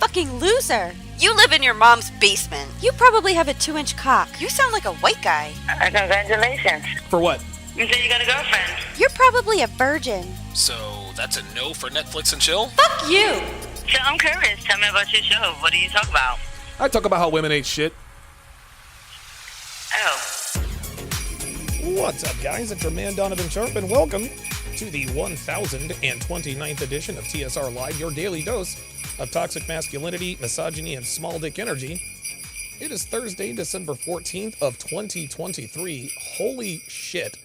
fucking loser. You live in your mom's basement. You probably have a 2-inch cock. You sound like a white guy. Congratulations. For what? You said you got a girlfriend. You're probably a virgin. So that's a no for Netflix and chill? Fuck you. So I'm curious. Tell me about your show. What do you talk about? I talk about how women ain't shit. Oh. What's up, guys? It's your man, Donovan Sharpe, and welcome to the 1029th edition of TSR Live, your daily dose of toxic masculinity, misogyny, and small dick energy. It is Thursday, December 14th of 2023. Holy shit.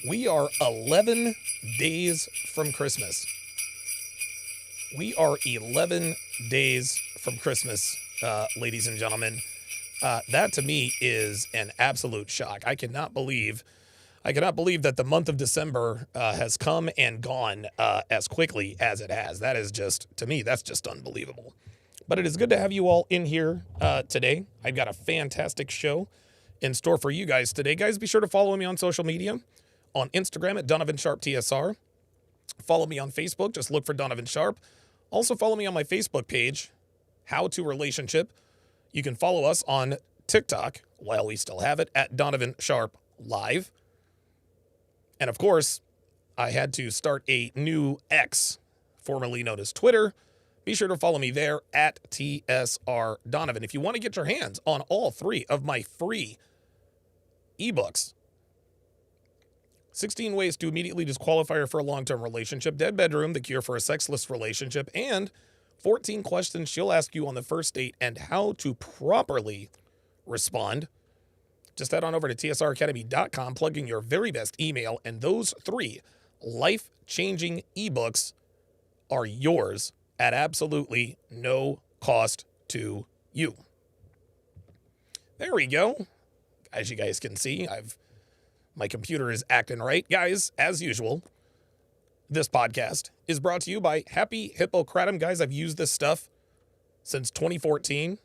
We are 11 days from Christmas. We are 11 days from Christmas, ladies and gentlemen. That to me is an absolute shock. I cannot believe that the month of December has come and gone as quickly as it has. That is just, to me, that's just unbelievable. But it is good to have you all in here today. I've got a fantastic show in store for you guys today. Guys, be sure to follow me on social media. On Instagram at Donovan Sharpe TSR. Follow me on Facebook. Just look for Donovan Sharpe. Also follow me on my Facebook page, How to Relationship. You can follow us on TikTok, while we still have it, at Donovan Sharpe Live. And of course, I had to start a new X, formerly known as Twitter. Be sure to follow me there at TSR Donovan. If you want to get your hands on all 3 of my free ebooks, 16 Ways to Immediately Disqualify Her for a Long-Term Relationship, Dead Bedroom, The Cure for a Sexless Relationship, and 14 Questions She'll Ask You on the First Date and How to Properly Respond. Just head on over to tsracademy.com, plug in your very best email, and those 3 life-changing ebooks are yours at absolutely no cost to you. There we go. As you guys can see, my computer is acting right. Guys, as usual, this podcast is brought to you by Happy Hippocratum. Guys, I've used this stuff since 2014,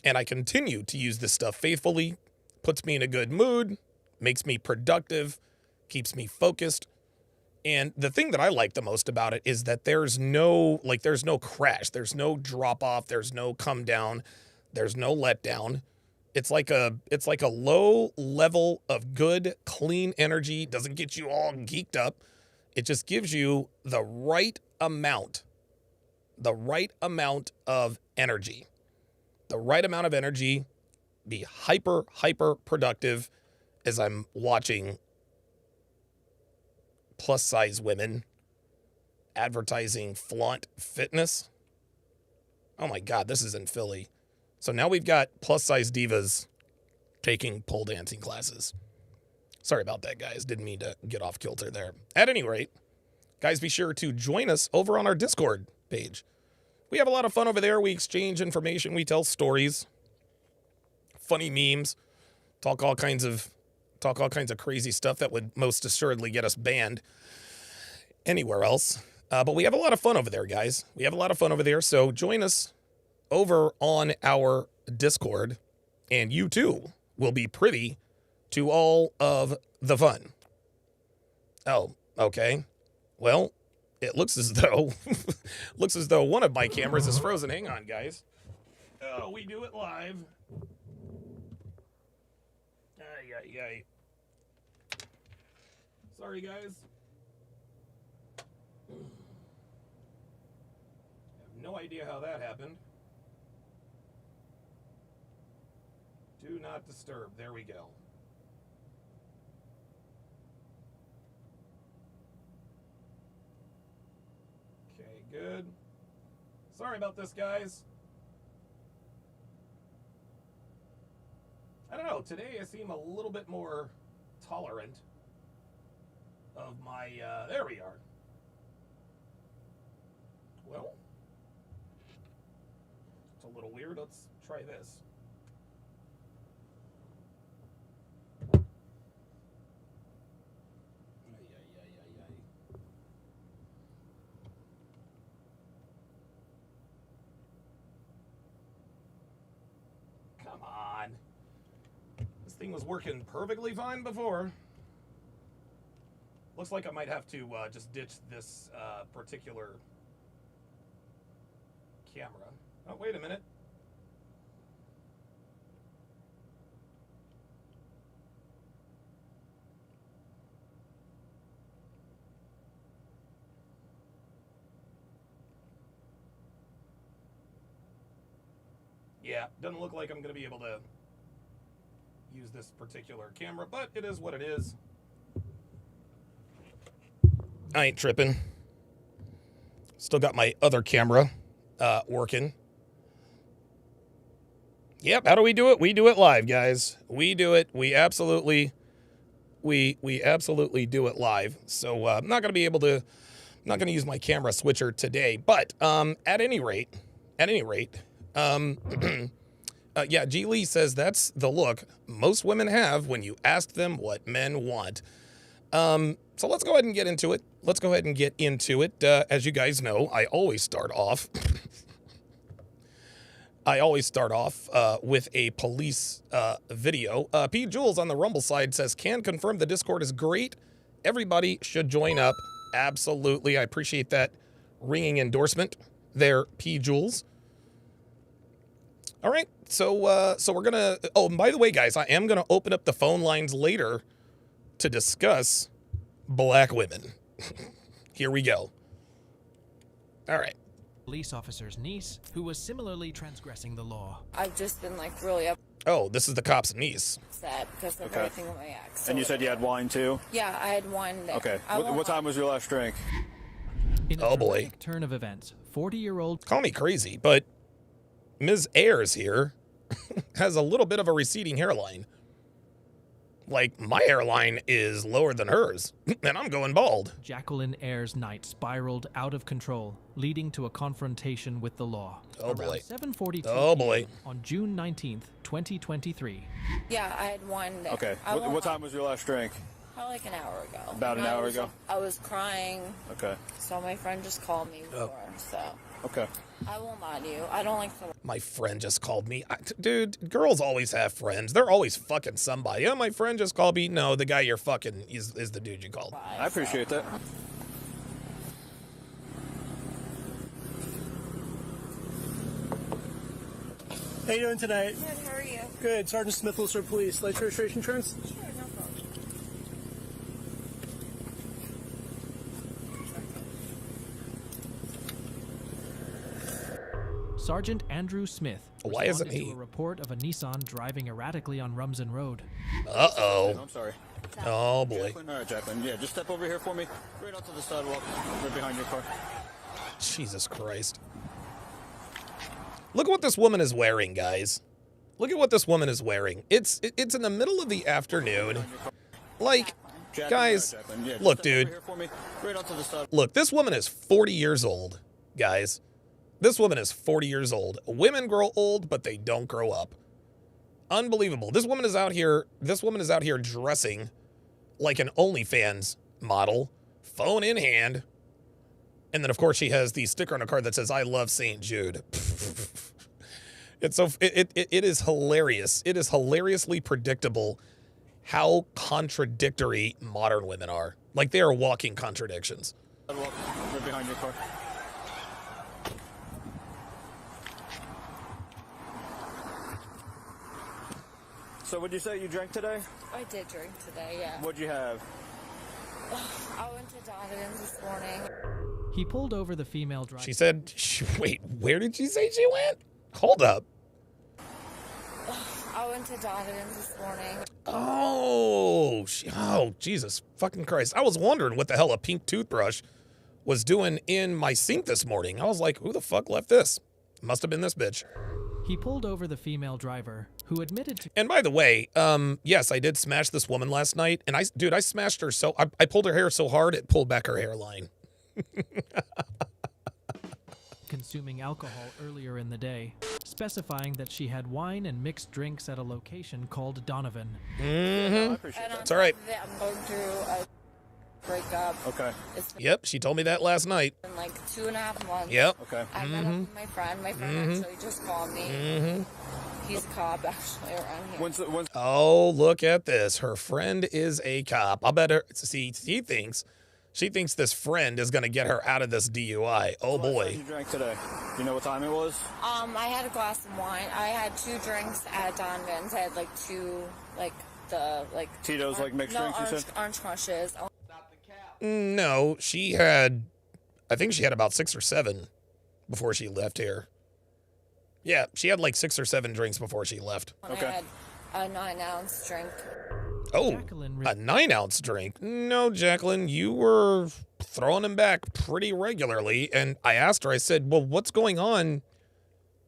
and I continue to use this stuff faithfully. Puts me in a good mood, makes me productive, keeps me focused. And the thing that I like the most about it is that there's no crash, there's no drop off, there's no come down, there's no letdown. It's like a low level of good, clean energy. Doesn't get you all geeked up. It just gives you the right amount of energy. The right amount of energy. Be hyper productive as I'm watching plus size women advertising flaunt fitness. Oh my God, this is in Philly. So now we've got plus-size divas taking pole dancing classes. Sorry about that, guys. Didn't mean to get off kilter there. At any rate, guys, be sure to join us over on our Discord page. We have a lot of fun over there. We exchange information. We tell stories, funny memes, talk all kinds of crazy stuff that would most assuredly get us banned anywhere else. But we have a lot of fun over there, guys. We have a lot of fun over there. So join us over on our Discord, and you too will be privy to all of the fun. Oh, okay. Well, it looks as though one of my cameras is frozen. Hang on, guys. Oh, we do it live. Ay. Sorry, guys. I have no idea how that happened. Do not disturb. There we go. Okay, good. Sorry about this, guys. I don't know. Today I seem a little bit more tolerant of my... there we are. Well, it's a little weird. Let's try this. Come on. This thing was working perfectly fine before. Looks like I might have to just ditch this particular camera. Oh, wait a minute. Yeah, doesn't look like I'm going to be able to use this particular camera, but it is what it is. I ain't tripping. Still got my other camera working. Yep, how do we do it? We do it live, guys. We do it. We absolutely do it live. So I'm not going to use my camera switcher today, but at any rate, yeah, G. Lee says that's the look most women have when you ask them what men want. So let's go ahead and get into it. As you guys know, I always start off with a police video. P. Jules on the Rumble side says, can confirm the Discord is great. Everybody should join up. Absolutely. I appreciate that ringing endorsement there, P. Jules. All right, so we're gonna. Oh, and by the way, guys, I am gonna open up the phone lines later to discuss black women. Here we go. All right. Police officer's niece, who was similarly transgressing the law. I've just been like really Oh, this is the cop's niece. upset because of everything with my ex. And you said you had wine too? Yeah, I had wine. Okay. What time was your last drink? In a Oh, boy. dramatic turn of events, 40-year-old Call me crazy, but Ms. Ayers here has a little bit of a receding hairline. Like, my hairline is lower than hers, and I'm going bald. Jacqueline Ayers' night spiraled out of control, leading to a confrontation with the law. Oh, boy. Around 7:42 Oh, boy. p.m. on June 19th, 2023. Yeah, I had wine. Okay. What time was your last drink? Probably like an hour ago. About an hour ago? I was crying. Okay. So my friend just called me before. So Okay. I will not you. I don't like to. My friend just called me. Dude, girls always have friends. They're always fucking somebody. Yeah, my friend just called me. No, the guy you're fucking is the dude you called. I appreciate that. How you doing tonight? Good, how are you? Good. Sergeant Smith, Ulster Police. Lights registration insurance? Sure, no problem. Sergeant Andrew Smith Why isn't responded he? to a report of a Nissan driving erratically on Rumsen Road. Uh-oh. I'm sorry. Oh, boy. Jacqueline? All right, Jacqueline. Yeah, just step over here for me. Right onto the sidewalk. Right behind your car. Jesus Christ. Look at what this woman is wearing, guys. Look at what this woman is wearing. It's in the middle of the afternoon. Like, Jacqueline, guys, all right, Jacqueline. Yeah, just look, step over dude. here for me. Right onto the sidewalk. Look, this woman is 40 years old, guys. This woman is 40 years old. Women grow old, but they don't grow up. Unbelievable. This woman is out here dressing like an OnlyFans model, phone in hand. And then, of course, she has the sticker on her card that says, I love St. Jude. It is hilarious. It is hilariously predictable how contradictory modern women are. Like, they are walking contradictions. Sidewalk. Right behind your car. So would you say you drank today? I did drink today, yeah. What'd you have? I went to Donovan's this morning. He pulled over the female driver. She said, wait, where did she say she went? Hold up. I went to Donovan's this morning. Oh, Jesus fucking Christ. I was wondering what the hell a pink toothbrush was doing in my sink this morning. I was like, who the fuck left this? Must have been this bitch. He pulled over the female driver, who admitted to And by the way, yes, I did smash this woman last night. And I smashed her so, I pulled her hair so hard, it pulled back her hairline. consuming alcohol earlier in the day, specifying that she had wine and mixed drinks at a location called Donovan. I appreciate And that. It's all right. I'm going through a breakup. Okay. It's been Yep, she told me that last night. like 2.5 months. Yep. Okay. I met up with my friend. My friend actually just called me. He's a cop actually around here. When's Oh, look at this. Her friend is a cop. I bet her, see, she thinks She thinks this friend is going to get her out of this DUI. Oh, boy. You drank today. Do you know what time it was? I had a glass of wine. I had 2 drinks at Donovan's. I had like 2, like the Tito's, like mixed drinks, you said? orange crushes. No, she had, I think she had about 6 or 7 before she left here. Yeah, she had like 6 or 7 drinks before she left. Okay. I had a 9-ounce drink. Oh, Jacqueline a 9-ounce drink? No, Jacqueline, you were throwing him back pretty regularly. And I asked her, I said, well, what's going on?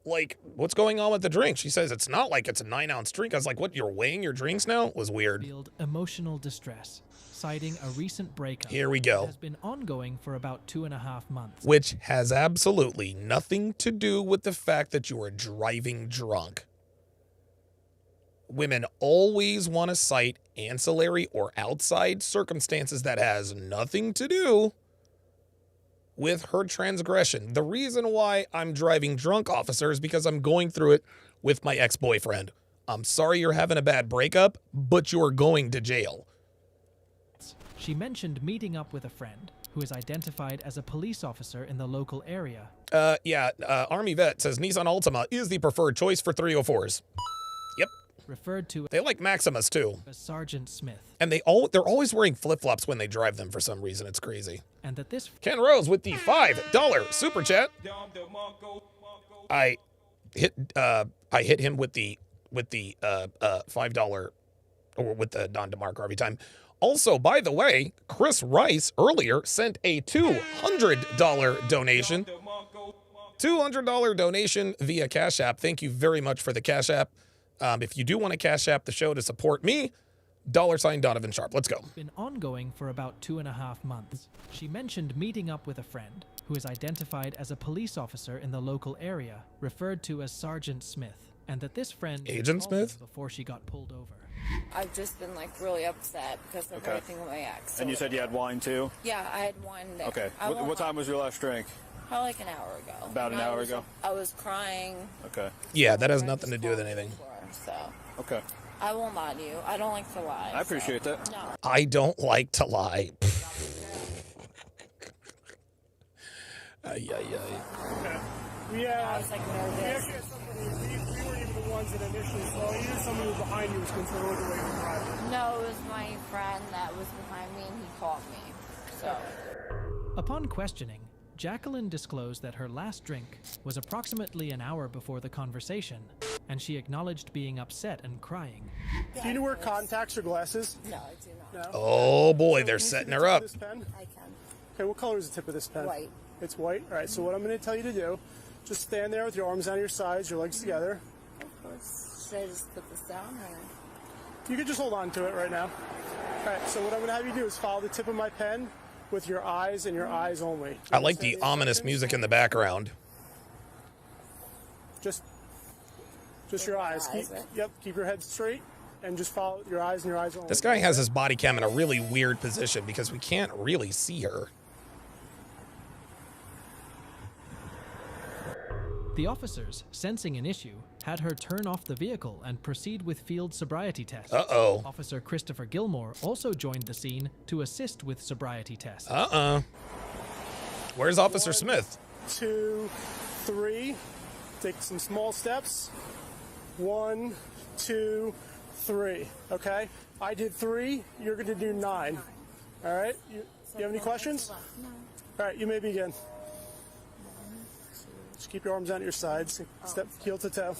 Like, what's going on with the drink? She says, it's not like it's a 9-ounce drink. I was like, what, you're weighing your drinks now? It was weird. revealed emotional distress, citing a recent breakup. Here we go. That has been ongoing for about 2.5 months. Which has absolutely nothing to do with the fact that you are driving drunk. Women always want to cite ancillary or outside circumstances that has nothing to do with her transgression. The reason why I'm driving drunk, officer, is because I'm going through it with my ex-boyfriend. I'm sorry you're having a bad breakup, but you're going to jail. She mentioned meeting up with a friend who is identified as a police officer in the local area. Army vet says Nissan Altima is the preferred choice for 304s. Yep. Referred to They like Maximas too. as Sergeant Smith, And they're always wearing flip-flops when they drive them for some reason. It's crazy. and that this Ken Rose with the $5 super chat. I hit him with the $5 or with the Don DeMarco every time. Also, by the way, Chris Rice earlier sent a $200 donation. $200 donation via Cash App. Thank you very much for the Cash App. If you do want to Cash App the show to support me, $ Donovan Sharpe. Let's go. been ongoing for about 2.5 months. She mentioned meeting up with a friend who is identified as a police officer in the local area, referred to as Sergeant Smith, and that this friend Agent called him Smith? before she got pulled over. I've just been like really upset because of everything with my ex. And you said you had wine too? Yeah, I had wine there. Okay. I won't What lie. time was your last drink? Probably like an hour ago. About an And hour ago? I was crying. Okay. Yeah, that has I nothing to just do with called anything. before, So Okay. I won't lie to you. I don't like to lie. I appreciate so. that. No. I don't like to lie. Ay, ay, ay. We, I was like we nervous. actually had somebody, we weren't even the ones that initially saw you. Somebody was behind you was controlling the way you drive. No, it was my friend that was behind me and he called me. So Upon questioning, Jacqueline disclosed that her last drink was approximately an hour before the conversation, and she acknowledged being upset and crying. Do you wear contacts or glasses? no, I do not. No. Oh boy, So they're can you see setting the her tip of up. This pen? I can. Okay, what color is the tip of this pen? White. It's white? All right, so what I'm going to tell you to do, just stand there with your arms down your sides, your legs together. Of course. Should I just put this down or? You can just hold on to it right now. All right, so what I'm going to have you do is follow the tip of my pen with your eyes and your eyes only. I like the ominous music in the background. Just your eyes. eyes, right? Yep, keep your head straight and just follow your eyes and your eyes only. This guy has his body cam in a really weird position because we can't really see her. The officers, sensing an issue, had her turn off the vehicle and proceed with field sobriety tests. Uh-oh. Officer Christopher Gilmore also joined the scene to assist with sobriety tests. Where's Officer Smith? 2, 3. Take some small steps. 1, 2, 3. Okay? I did 3. You're going to do 9. All right? You have any questions? No. All right, you may begin. Just keep your arms down at your sides. Step heel to toe.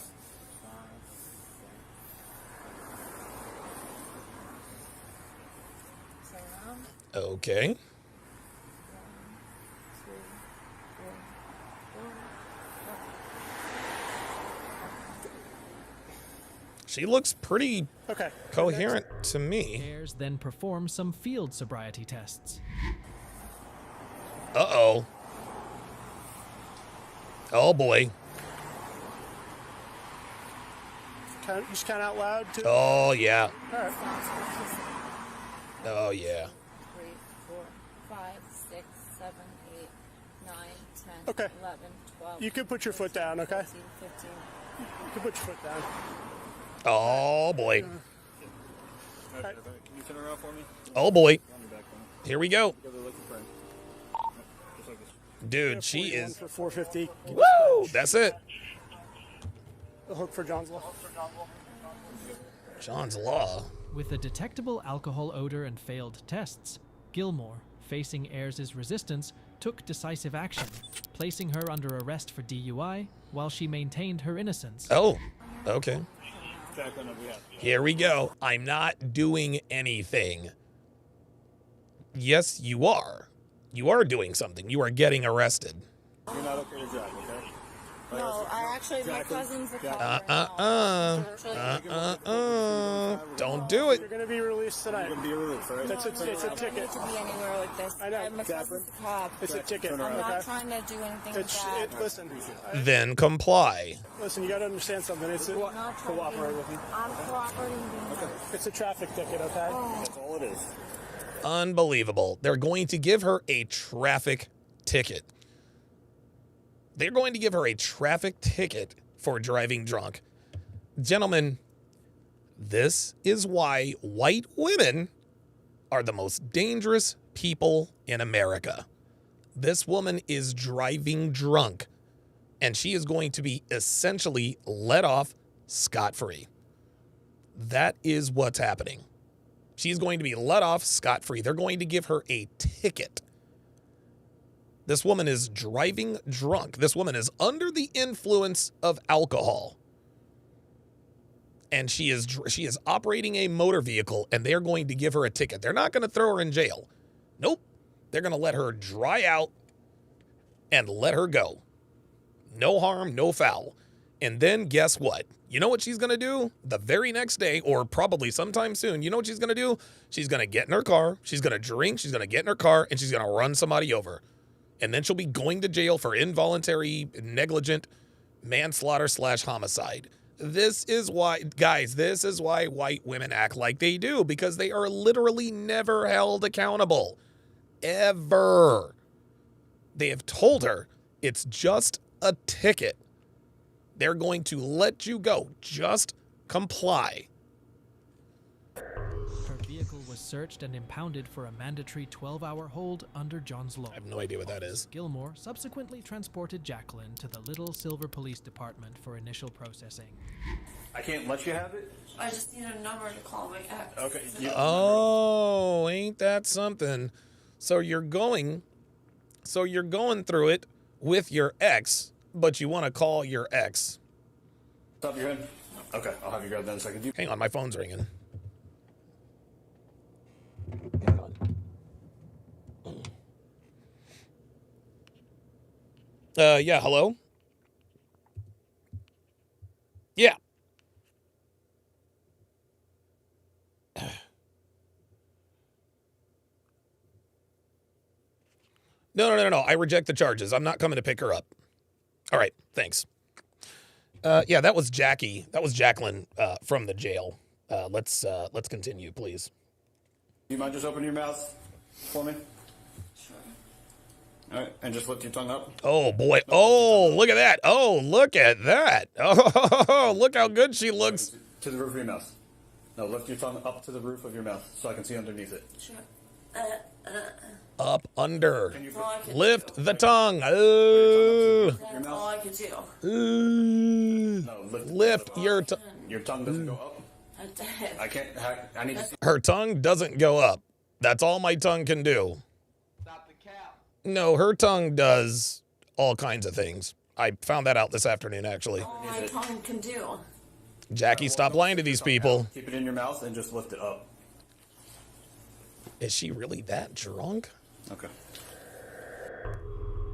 Turn around. Okay. She looks pretty Okay. coherent to me. Pairs then perform some field sobriety tests. Uh-oh. Oh, boy. Just count out loud. Too. Oh, yeah. All right. Oh, yeah. 3, 4, 5, 6, 7, 8, 9, 10, Okay. 11, 12. You can put your foot down, okay? 14, 15. You can put your foot down. Oh, boy. Can you turn around for me? Oh, boy. On your back Here we go. Together like a friend. Just like this. Dude, she 41 is. for 450. Woo! That's it. The hook for John's Law. John's Law. With a detectable alcohol odor and failed tests, Gilmore, facing Ayers' resistance, took decisive action, placing her under arrest for DUI while she maintained her innocence. Oh, okay. Jacqueline, we have. Here we go. I'm not doing anything. Yes, you are. You are doing something. You are getting arrested. You're not okay to drive, okay? No, I actually, my cousin's a cop. Don't do it. You're going to be released tonight. You're gonna be released, right? It's a I ticket. don't need to be anywhere like this. I know. My cousin's a cop. It's a ticket. I'm Okay? not trying to do anything with that. Listen, Then comply. listen. You got to understand something. It's I'm not trying cooperate to. with me. I'm cooperating with you. It's a traffic ticket. Okay. That's all it is. Unbelievable. They're going to give her a traffic ticket. They're going to give her a traffic ticket for driving drunk. Gentlemen, this is why white women are the most dangerous people in America. This woman is driving drunk, and she is going to be essentially let off scot-free. That is what's happening. She's going to be let off scot-free. They're going to give her a ticket. This woman is driving drunk. This woman is under the influence of alcohol. And she is operating a motor vehicle, and they're going to give her a ticket. They're not going to throw her in jail. Nope. They're going to let her dry out and let her go. No harm, no foul. And then guess what? You know what she's going to do the very next day, or probably sometime soon? You know what she's going to do? She's going to get in her car. She's going to drink. She's going to get in her car, and she's going to run somebody over. And then she'll be going to jail for involuntary, negligent manslaughter/homicide. This is why, guys, this is why white women act like they do, because they are literally never held accountable. Ever. They have told her it's just a ticket. They're going to let you go. Just comply. Her vehicle was searched and impounded for a mandatory 12-hour hold under John's Law. I have no idea what that is. Gilmore subsequently transported Jacqueline to the Little Silver Police Department for initial processing. I can't let you have it? I just need a number to call my ex. Okay. Oh, ain't that something? So you're going through it with your ex, but you want to call your ex. Stop your head. Okay, I'll have you grab that in a second. Hang on, my phone's ringing. Yeah, hello? Yeah. No. I reject the charges. I'm not coming to pick her up. All right, thanks. Yeah, that was Jackie. That was Jacqueline from the jail. Let's continue, please. Do you mind just opening your mouth for me? Sure. All right, and just lift your tongue up. Oh, boy. Oh, look at that. Oh, look at that. Oh, look how good she looks. To the roof of your mouth. No, lift your tongue up to the roof of your mouth so I can see underneath it. Sure. Up, under. Can you That's all I can Lift do. the tongue. Oh. That's all I can do. No, Lift your tongue. Your tongue doesn't go up. I did. I can't. I need to see. Her tongue doesn't go up. That's all my tongue can do. Stop the cap. No, her tongue does all kinds of things. I found that out this afternoon, actually. All my tongue can do. Jackie, stop lying to these people. Keep it in your mouth and just lift it up. Is she really that drunk? Okay.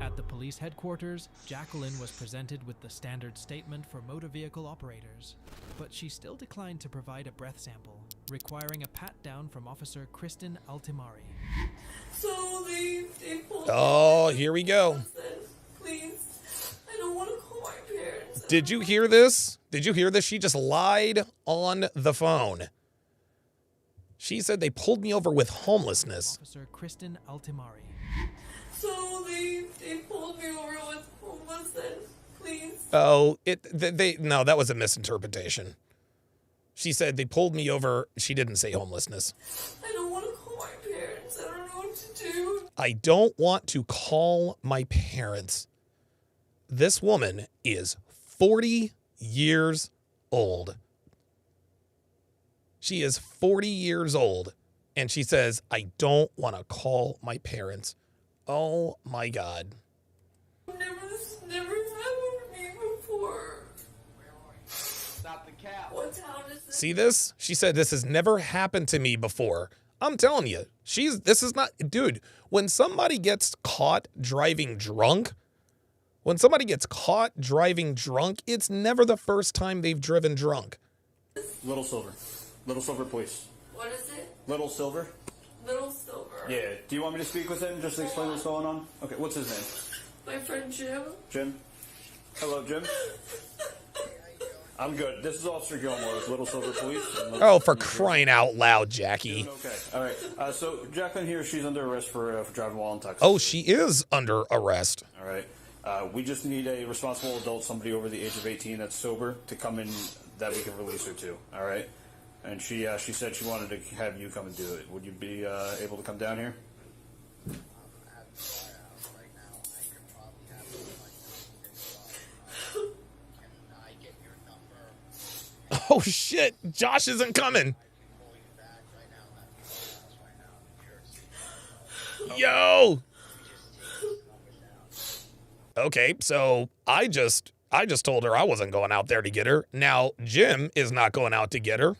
At the police headquarters, Jacqueline was presented with the standard statement for motor vehicle operators, but she still declined to provide a breath sample, requiring a pat-down from Officer Kristen Altimari. So they pulled Oh, here we go. Please, I don't want to call my parents. Did you hear this? Did you hear this? She just lied on the phone. She said they pulled me over with homelessness. Officer Kristen Altimari. So they pulled me over with homelessness. Please. Oh, no, that was a misinterpretation. She said they pulled me over. She didn't say homelessness. I don't want to call my parents. I don't know what to I don't want to call my parents. This woman is 40 years old. She is 40 years old, and she says, I don't want to call my parents. Oh, my God. Never happened to me before. Stop the cap. What town is this? See this? She said, this has never happened to me before. I'm telling you, this is not, dude, when somebody gets caught driving drunk, it's never the first time they've driven drunk. Little Silver. Little Silver Police. What is it? Little Silver? Little Silver. Yeah. Do you want me to speak with him just to explain what's going on? Okay, what's his name? My friend Jim. Jim? Hello, Jim? I'm good. This is Officer Gilmore with Little Silver Police. Oh, for crying out loud, Jackie. Okay. All right. So Jacqueline here, she's under arrest for driving while intoxicated. Oh, she is under arrest. All right. We just need a responsible adult, somebody over the age of 18 that's sober, to come in that we can release her to. All right. And she said she wanted to have you come and do it. Would you be able to come down here? Oh, shit. Josh isn't coming. Yo. Okay, so I just told her I wasn't going out there to get her. Now, Jim is not going out to get her.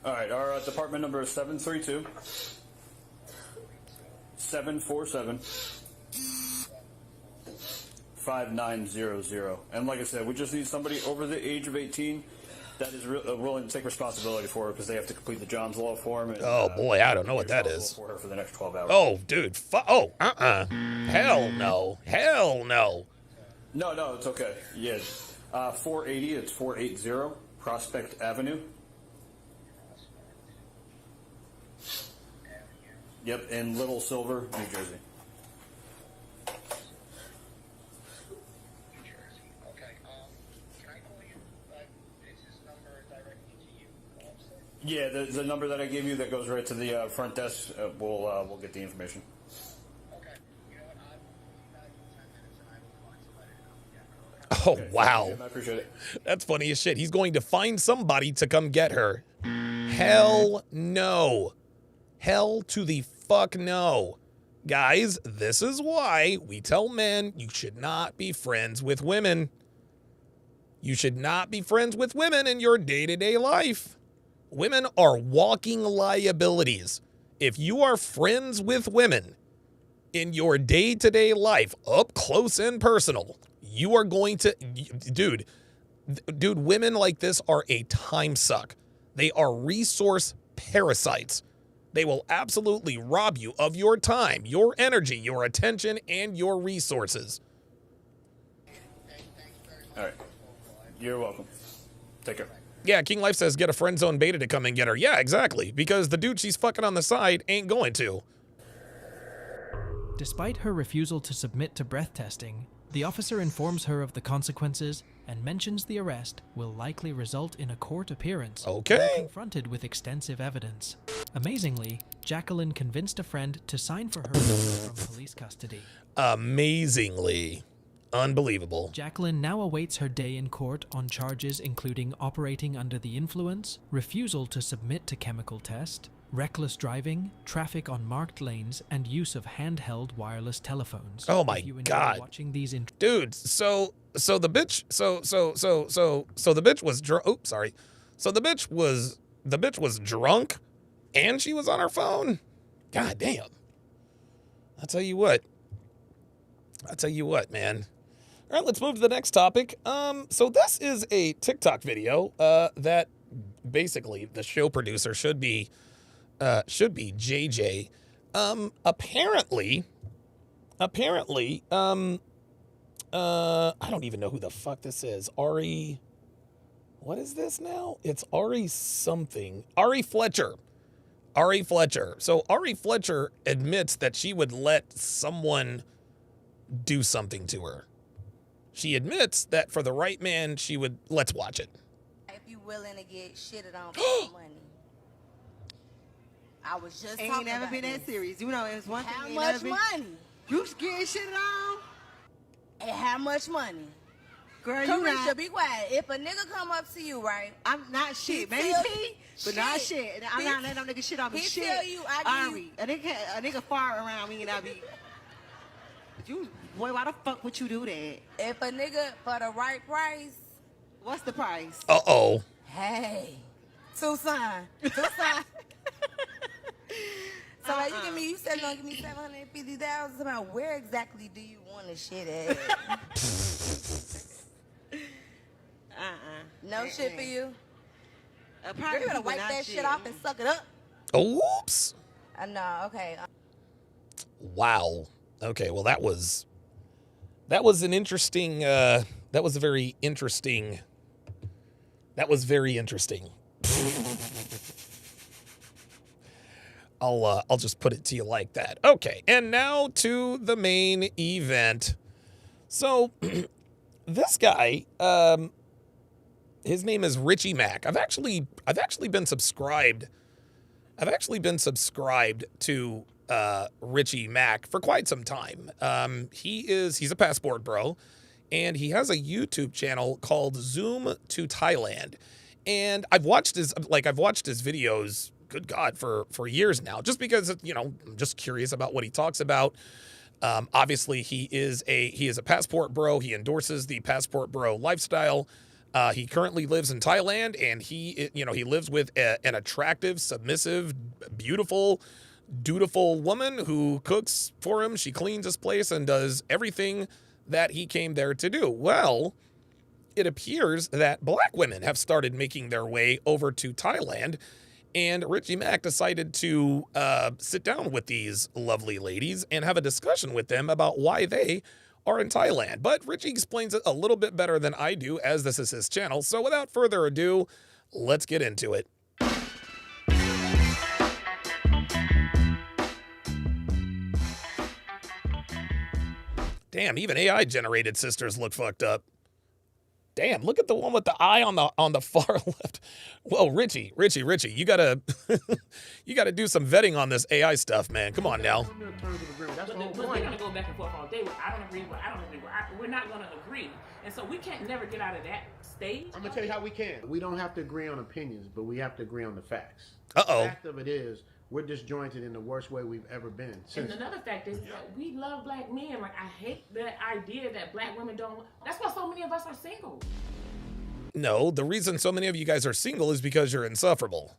All right, our department number is 732 747 5900. And like I said, we just need somebody over the age of 18 that is willing to take responsibility for her because they have to complete the John's Law form. And, Oh, boy, I don't know what that is. For her for the next 12 hours. Oh, dude. Hell no. Hell no. No, it's okay. Yeah. 480, it's 480 Prospect Avenue. Yep, in Little Silver, New Jersey. Yeah, the number that I gave you that goes right to the front desk, we'll get the information. Oh, wow. I appreciate it. That's funny as shit. He's going to find somebody to come get her. Hell no. Hell to the fuck no. Guys, this is why we tell men you should not be friends with women. You should not be friends with women in your day-to-day life. Women are walking liabilities. If you are friends with women in your day-to-day life, up close and personal, you are going to, dude, women like this are a time suck. They are resource parasites. They will absolutely rob you of your time, your energy, your attention, and your resources. All right. You're welcome. Take care. Yeah, King Life says get a friend zone beta to come and get her. Yeah, exactly. Because the dude she's fucking on the side ain't going to. Despite her refusal to submit to breath testing, the officer informs her of the consequences and mentions the arrest will likely result in a court appearance. Okay. When confronted with extensive evidence. Amazingly, Jacqueline convinced a friend to sign for her release from police custody. Amazingly. Unbelievable. Jacqueline now awaits her day in court on charges including operating under the influence, refusal to submit to chemical test, reckless driving, traffic on marked lanes, and use of handheld wireless telephones. Oh my If you enjoy God. watching these Dude, so the bitch the bitch was oops, sorry. So the bitch was drunk and she was on her phone. God damn. I'll tell you what, man. All right, let's move to the next topic. So this is a TikTok video that basically the show producer should be JJ. Apparently, I don't even know who the fuck this is. Ari, what is this now? It's Ari something. Ari Fletcher. So Ari Fletcher admits that she would let someone do something to her. She admits that for the right man, she would. Let's watch it. If you willing to get shitted on for some money? I was just Ain't talking never about been that this. serious. You know, it's one How thing. much money? You getting shit on? And how much money? Girl, you Carisha, not. be quiet. If a nigga come up to you, right? I'm not shit. He Maybe tell- P, but not shit. I'm not letting them niggas shit on me. He Shit. tell you I Ari, a nigga far around me and I be. But you, boy, why the fuck would you do that? If a nigga for the right price, What's the price? Uh-oh. hey, Tucson. So like, you said you're gonna give me $750,000. About where exactly do you want to shit at? No shit for you. You're gonna wipe that shit off and suck it up. Oops. No, okay. Wow. Okay, well that was an interesting that was very interesting. I'll just put it to you like that. Okay, and now to the main event. So this guy, his name is Richie Mack. I've actually been subscribed. To Richie Mack for quite some time. He's a passport bro, and he has a YouTube channel called Zoom to Thailand. And I've watched his videos, good God, for years now, just because, you know, I'm just curious about what he talks about. Obviously he is a passport bro. He endorses the passport bro lifestyle. He currently lives in Thailand, and he lives with an attractive, submissive, beautiful, dutiful woman who cooks for him. She cleans his place and does everything that he came there to do. Well, it appears that black women have started making their way over to Thailand, and Richie Mack decided to sit down with these lovely ladies and have a discussion with them about why they are in Thailand. But Richie explains it a little bit better than I do, as this is his channel. So without further ado, let's get into it. Damn, even AI-generated sisters look fucked up. Damn, look at the one with the eye on the far left. Well, Richie, you gotta do some vetting on this AI stuff, man. Come on now. That's the whole point. We're gonna go back and forth all day. I don't agree. I don't agree. We're not gonna agree, and so we can't never get out of that stage. I'm gonna tell you how we can. We don't have to agree on opinions, but we have to agree on the facts. Uh-oh. The fact of it is, we're disjointed in the worst way we've ever been. And another fact is that we love black men. Like, I hate the idea that black women don't. That's why so many of us are single. No, the reason so many of you guys are single is because you're insufferable.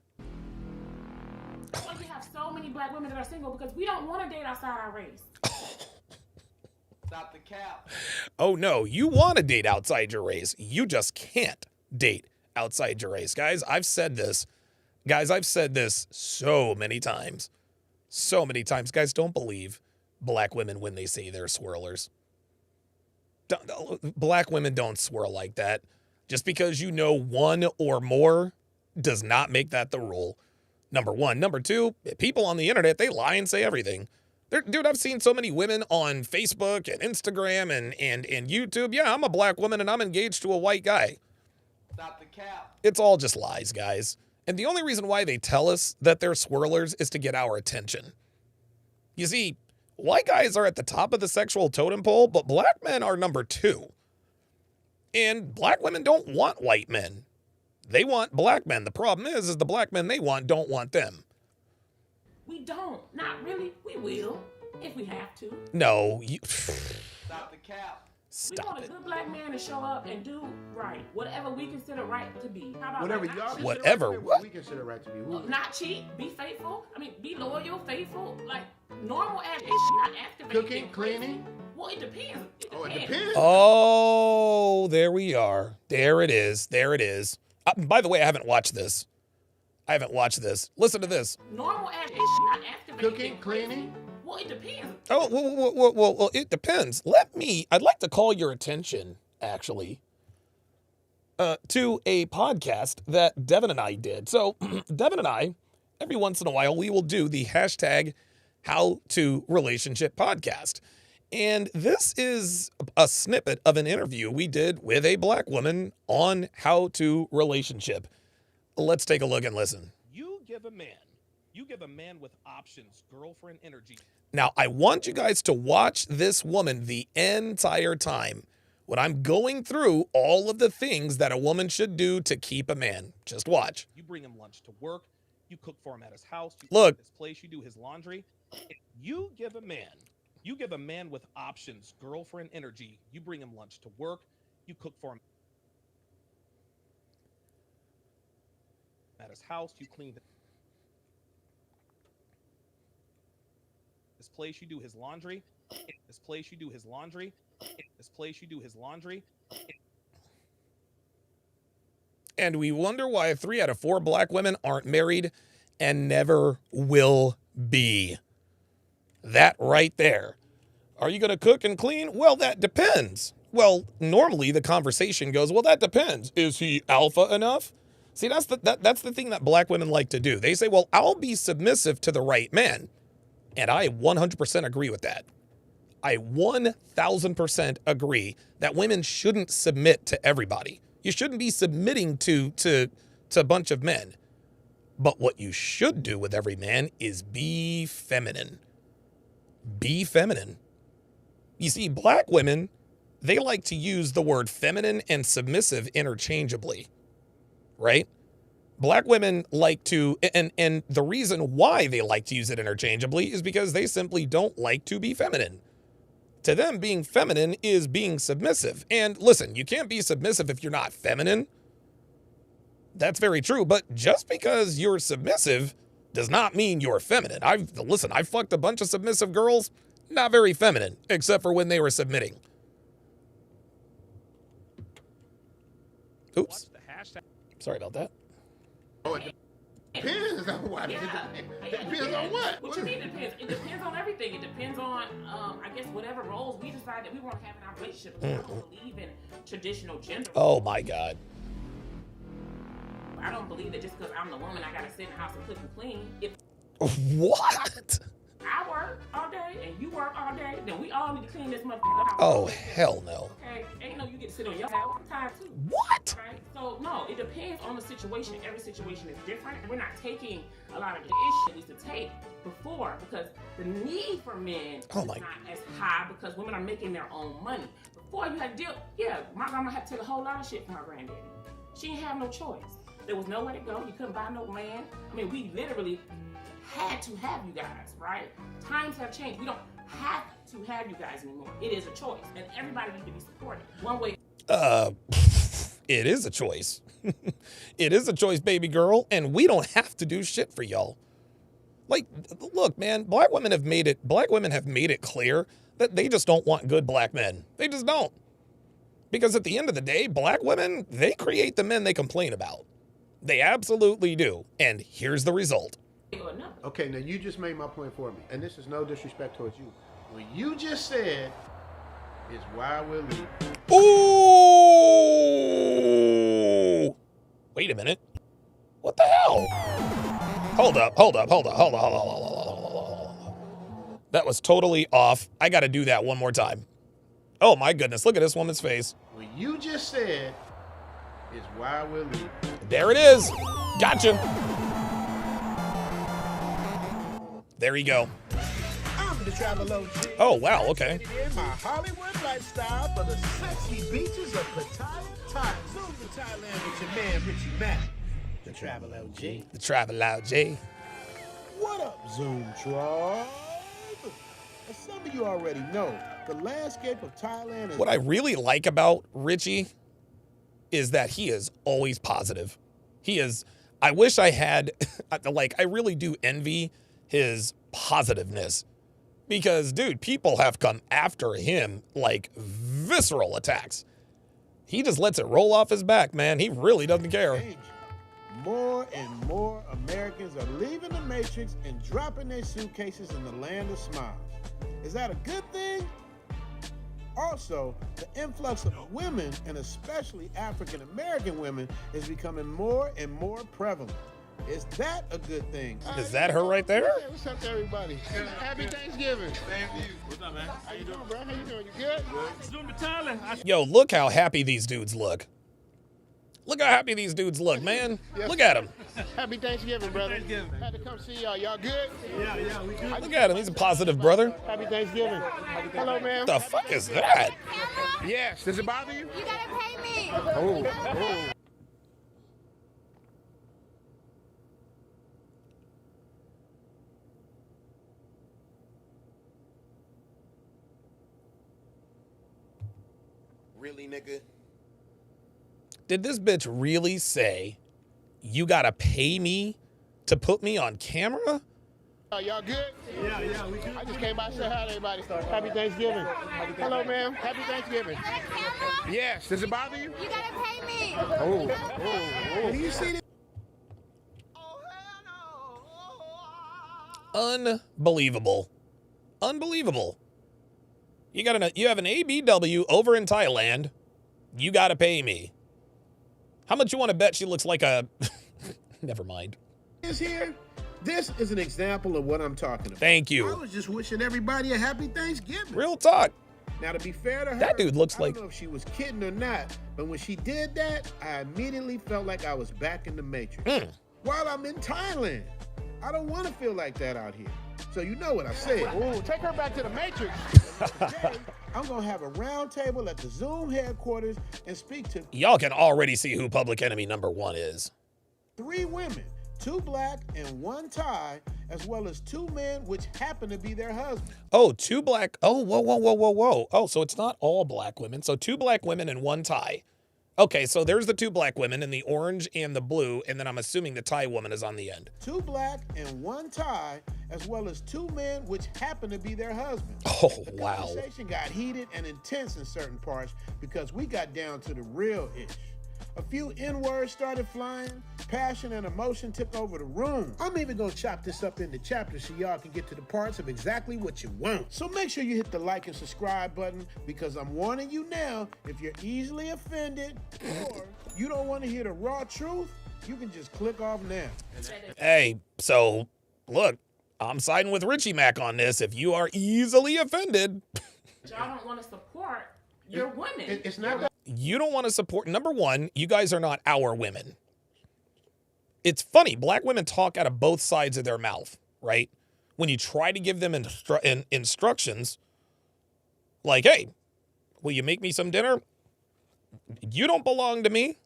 That's why we have so many black women that are single, because we don't want to date outside our race. Stop the cap. Oh no, you want to date outside your race. You just can't date outside your race. Guys, I've said this so many times. So many times. Guys, don't believe black women when they say they're swirlers. Black women don't swirl like that. Just because you know one or more does not make that the rule. Number one. Number two, people on the internet, they lie and say everything. Dude, I've seen so many women on Facebook and Instagram and YouTube. Yeah, I'm a black woman and I'm engaged to a white guy. Stop the cap. It's all just lies, guys. And the only reason why they tell us that they're swirlers is to get our attention. You see, white guys are at the top of the sexual totem pole, but black men are number 2. And black women don't want white men. They want black men. The problem is the black men they want don't want them. We don't. Not really. We will, if we have to. No, you... Stop the cap. We want a good black man to show up and do right. Whatever we consider right to be. How about Whatever like, y'all consider Whatever. right to be, What? we consider right to be. Well, not cheat, be faithful. I mean, be loyal, faithful, like normal ass not activating. Cooking, cleaning. Well, it depends. Oh, it depends. Oh, there we are. There it is. There it is. By the way, I haven't watched this. Listen to this. Normal ass not activating. Cooking, cleaning. Well, it depends. Oh, well, it depends. I'd like to call your attention, actually, to a podcast that Devin and I did. So, Devin and I, every once in a while, we will do the hashtag #HowToRelationship podcast. And this is a snippet of an interview we did with a black woman on how to relationship. Let's take a look and listen. You give a man with options, girlfriend energy. Now, I want you guys to watch this woman the entire time when I'm going through all of the things that a woman should do to keep a man. Just watch. You bring him lunch to work. You cook for him at his house. You Look. his place. You do his laundry. You give a man with options, girlfriend energy. You bring him lunch to work. You cook for him at his house. You clean his place. You do his laundry. His place. You do his laundry. His place. You do his laundry. And we wonder why 3 out of 4 black women aren't married and never will be. That right there. Are you going to cook and clean? Well, that depends. Well, normally the conversation goes, well, that depends. Is he alpha enough? See, that's the thing that black women like to do. They say, well, I'll be submissive to the right man. And I 100% agree with that. I 1,000% agree that women shouldn't submit to everybody. You shouldn't be submitting to a bunch of men. But what you should do with every man is be feminine. Be feminine. You see, black women, they like to use the word feminine and submissive interchangeably, right? Black women like to, and the reason why they like to use it interchangeably is because they simply don't like to be feminine. To them, being feminine is being submissive. And listen, you can't be submissive if you're not feminine. That's very true. But just because you're submissive does not mean you're feminine. I've fucked a bunch of submissive girls, not very feminine, except for when they were submitting. Oops. Sorry about that. Oh, it depends on what. It depends on what. What you mean it depends? It depends on everything. It depends on, I guess, whatever roles we decide that we want to have in our relationship. I don't believe in traditional gender. Oh, my God. I don't believe that just because I'm the woman, I got to sit in the house and cook and clean. If What? I work all day and you work all day, then we all need to clean this motherfucker house. Oh, hell no. Okay? Ain't no you get to sit on your house. I'm tired too. What? Right? So, no, it depends on the situation. Every situation is different. We're not taking a lot of the issues we used to take before because the need for men is not as high because women are making their own money. Before you had to deal, my grandma had to take a whole lot of shit from my granddaddy. She didn't have no choice. There was nowhere to go. You couldn't buy no land. I mean, we literally had to have you guys, right? Times have changed. We don't have to have you guys anymore. It is a choice, and everybody needs to be supported. One way. It is a choice. It is a choice, baby girl, and we don't have to do shit for y'all. Like, look, man, black women have made it clear that they just don't want good black men. They just don't. Because at the end of the day, black women, they create the men they complain about. They absolutely do. And here's the result. Okay, now you just made my point for me. And this is no disrespect towards you. What you just said is why we're leaving. Ooh! Wait a minute. What the hell? Hold up. That was totally off. I got to do that one more time. Oh my goodness, look at this woman's face. What you just said is why we're leaving. There it is. Gotcha. There you go. I'm the travel OG. Oh, wow, okay. In my Hollywood lifestyle for the sexy beaches of Pattaya, Thailand. Zoom to Thailand with your man, Richie Mack. The travel OG. The travel OG. What up, Zoom Tribe? As some of you already know, the landscape of Thailand is... What I really like about Richie is that he is always positive. He is, I wish I had, I really do envy his positiveness. Because, dude, people have come after him like visceral attacks. He just lets it roll off his back, man. He really doesn't care. More and more Americans are leaving the Matrix and dropping their suitcases in the land of smiles. Is that a good thing? Also, the influx of women, and especially African American women, is becoming more and more prevalent. Is that a good thing? Is that her right there? What's up to everybody? Happy Thanksgiving. Same to you. What's up, man? How you doing, bro? How you doing? You good? Yo, look how happy these dudes look. Look how happy these dudes look, man. Yes. Look at them. Happy Thanksgiving, brother. Had to come see y'all. Y'all good? Yeah, we good. Look at him. He's a positive brother. Happy Thanksgiving. Hello, ma'am. The fuck is that? Yes. Does it bother you? You gotta pay me. Oh. Really, nigga? Did this bitch really say, you gotta pay me to put me on camera? Y'all good? Yeah, we good. I just came by to say hi to everybody. Happy Thanksgiving. Hello, ma'am. Happy Thanksgiving. Yes. Does it bother you? You gotta pay me. Oh. Do you see this? Unbelievable. Unbelievable. You have an ABW over in Thailand. You gotta pay me. How much you want to bet she looks like a... Never mind. Is here. This is an example of what I'm talking about. Thank you. I was just wishing everybody a happy Thanksgiving. Real talk. Now, to be fair to her, That dude looks I like... don't know if she was kidding or not, but when she did that, I immediately felt like I was back in the Matrix. While I'm in Thailand, I don't want to feel like that out here. So you know what I said. Ooh, take her back to the Matrix. Today, I'm going to have a round table at the Zoom headquarters and speak to... Y'all can already see who public enemy #1 is. 3 women, 2 black and 1 Thai, as well as 2 men, which happen to be their husbands. Oh, 2 black... Oh, whoa. Oh, so it's not all black women. So 2 black women and 1 Thai. Okay, so there's the 2 black women in the orange and the blue, and then I'm assuming the Thai woman is on the end. 2 black and 1 Thai, as well as 2 men, which happen to be their husbands. Oh, wow. The conversation got heated and intense in certain parts because we got down to the real ish. A few N-words started flying, passion and emotion took over the room. I'm even gonna chop this up into chapters so y'all can get to the parts of exactly what you want. So make sure you hit the like and subscribe button because I'm warning you now, if you're easily offended or you don't want to hear the raw truth, you can just click off now. Hey, so look, I'm siding with Richie Mac on this. If you are easily offended... Y'all don't want to support your women. It's not that. You don't want to support... #1, you guys are not our women. It's funny. Black women talk out of both sides of their mouth, right? When you try to give them instructions, like, hey, will you make me some dinner? You don't belong to me.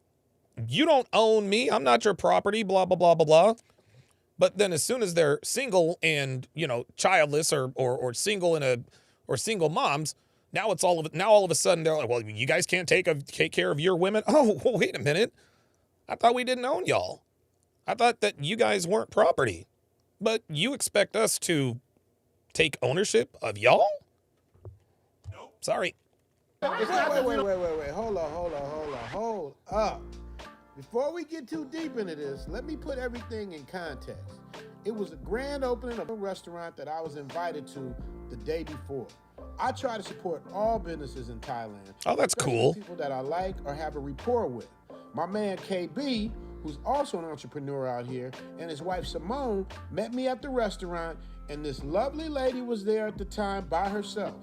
You don't own me. I'm not your property, blah, blah, blah, blah, blah. But then as soon as they're single and, childless or single or single moms... Now all of a sudden they're like, well, you guys can't take care of your women. Oh, well, wait a minute. I thought we didn't own y'all. I thought that you guys weren't property. But you expect us to take ownership of y'all? Nope. Sorry. Wait. Hold up. Before we get too deep into this, let me put everything in context. It was a grand opening of a restaurant that I was invited to the day before. I try to support all businesses in Thailand. Oh, that's cool. People that I like or have a rapport with. My man KB, who's also an entrepreneur out here, and his wife Simone met me at the restaurant, and this lovely lady was there at the time by herself.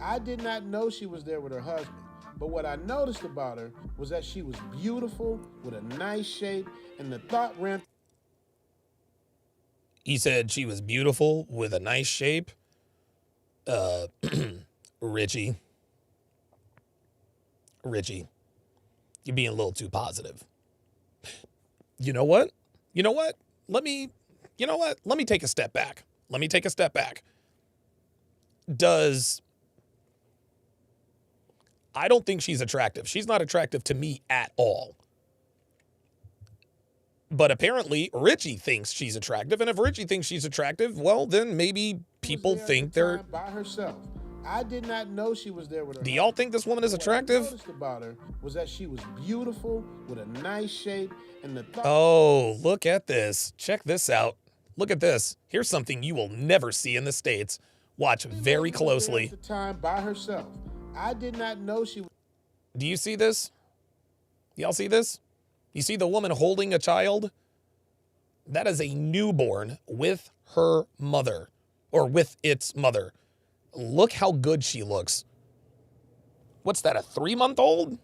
I did not know she was there with her husband, but what I noticed about her was that she was beautiful, with a nice shape, and the thought ran... He said she was beautiful, with a nice shape. Richie, you're being a little too positive. You know what? Let me take a step back. I don't think she's attractive. She's not attractive to me at all. But apparently Richie thinks she's attractive. And if Richie thinks she's attractive, well, then maybe people think they're... by herself. I did not know she was there with her. Do y'all think this woman is attractive? What I noticed about her was that she was beautiful, with a nice shape, and the thought... Oh, look at this. Check this out. Look at this. Here's something you will never see in the States. Watch very closely. At the time by herself. I did not know she was... Do you see this? Y'all see this? You see the woman holding a child? That is a newborn with her mother, or with its mother. Look how good she looks. What's that, a 3-month-old?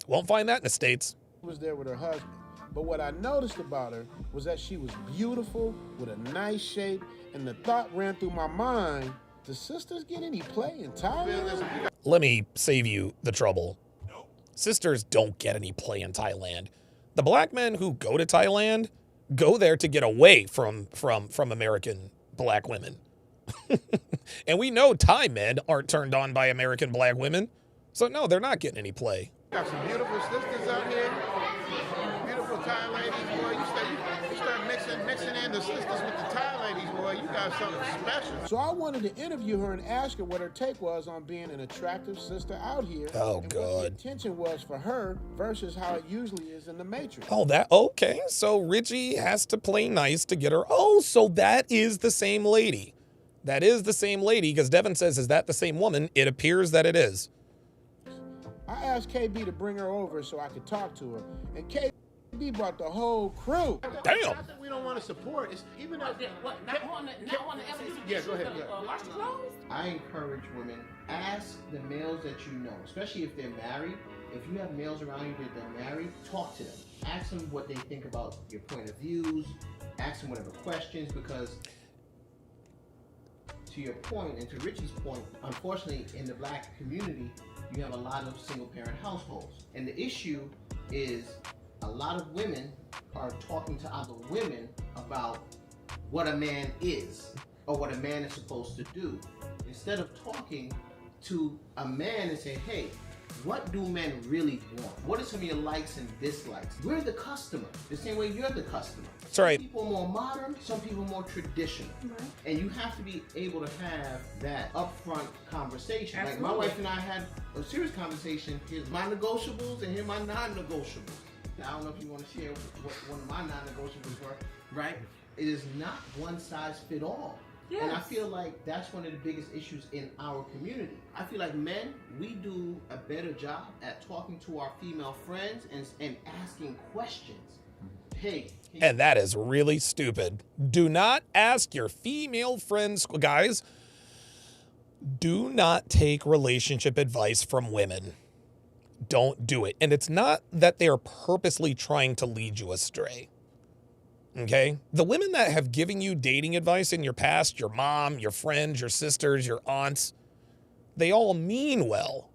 Won't find that in the States. was there with her husband. But what I noticed about her was that she was beautiful, with a nice shape, and the thought ran through my mind, does sisters get any play in Thailand? Let me save you the trouble. Sisters don't get any play in Thailand. The black men who go to Thailand go there to get away from American black women. And we know Thai men aren't turned on by American black women. So no, they're not getting any play. Got some beautiful sisters out here. Beautiful Thai ladies, boy. You start mixing in the sisters with the Thai ladies, boy. You got something special. So I wanted to interview her and ask her what her take was on being an attractive sister out here. Oh, and God. what the intention was for her versus how it usually is in the Matrix. Oh, okay. So Richie has to play nice to get her. Oh, so that is the same lady. That is the same lady, because Devin says, is that the same woman? It appears that it is. I asked KB to bring her over so I could talk to her, and KB brought the whole crew. Damn. Not that we don't want to support. It's even though. Not want to ever do Yeah, go ahead. wash the clothes? I encourage women, ask the males that you know, especially if they're married. If you have males around you that they're married, talk to them. Ask them what they think about your point of views. Ask them whatever questions, because to your point and to Richie's point, unfortunately in the black community, you have a lot of single parent households. And the issue is a lot of women are talking to other women about what a man is or what a man is supposed to do, instead of talking to a man and say, hey, what do men really want? What are some of your likes and dislikes? We're the customer, the same way you're the customer. That's right. Some people are more modern, some people are more traditional. Right. And you have to be able to have that upfront conversation. Absolutely. Like my wife and I had a serious conversation. Here's my negotiables and here are my non-negotiables. Now, I don't know if you want to share what one of my non-negotiables were, right? It is not one size fit all. Yes. And I feel like that's one of the biggest issues in our community. I feel like men, we do a better job at talking to our female friends and asking questions. Hey. And that is really stupid. Do not ask your female friends, guys. Do not take relationship advice from women. Don't do it. And it's not that they are purposely trying to lead you astray. Okay? The women that have given you dating advice in your past, your mom, your friends, your sisters, your aunts, they all mean well.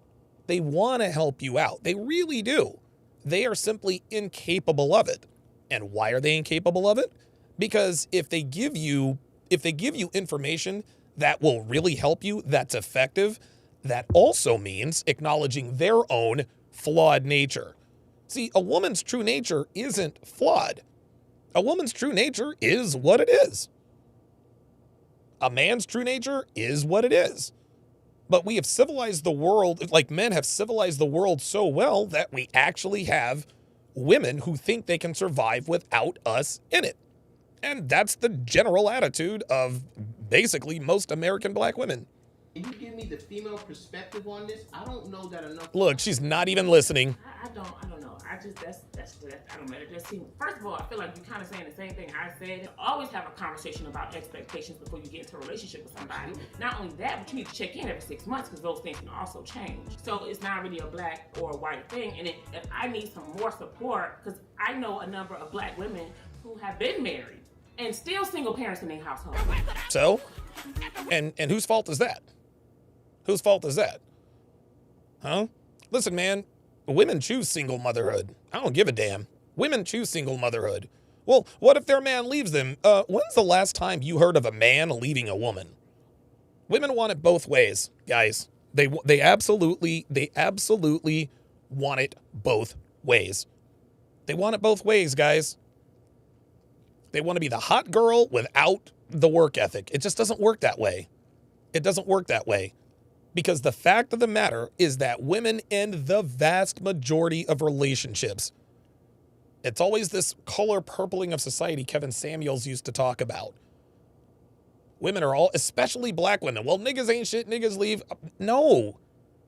They want to help you out. They really do. They are simply incapable of it. And why are they incapable of it? Because if they give you information that will really help you, that's effective, that also means acknowledging their own flawed nature. See, a woman's true nature isn't flawed. A woman's true nature is what it is. A man's true nature is what it is. But we have civilized the world, like men have civilized the world so well that we actually have women who think they can survive without us in it. And that's the general attitude of basically most American black women. Can you give me the female perspective on this? I don't know that enough. Look, she's not even listening. I don't know. I just, I don't know. It just seems, first of all, I feel like you're kind of saying the same thing I said. Always have a conversation about expectations before you get into a relationship with somebody. Not only that, but you need to check in every 6 months, because those things can also change. So it's not really a black or a white thing. And if I need some more support, because I know a number of black women who have been married and still single parents in their household. So, and whose fault is that? Whose fault is that? Huh? Listen, man, women choose single motherhood. I don't give a damn. Women choose single motherhood. Well, what if their man leaves them? When's the last time you heard of a man leaving a woman? Women want it both ways, guys. They absolutely want it both ways. They want it both ways, guys. They want to be the hot girl without the work ethic. It just doesn't work that way. It doesn't work that way. Because the fact of the matter is that women end the vast majority of relationships. It's always this color purpling of society Kevin Samuels used to talk about. Women are all, especially black women, well, niggas ain't shit, niggas leave. No,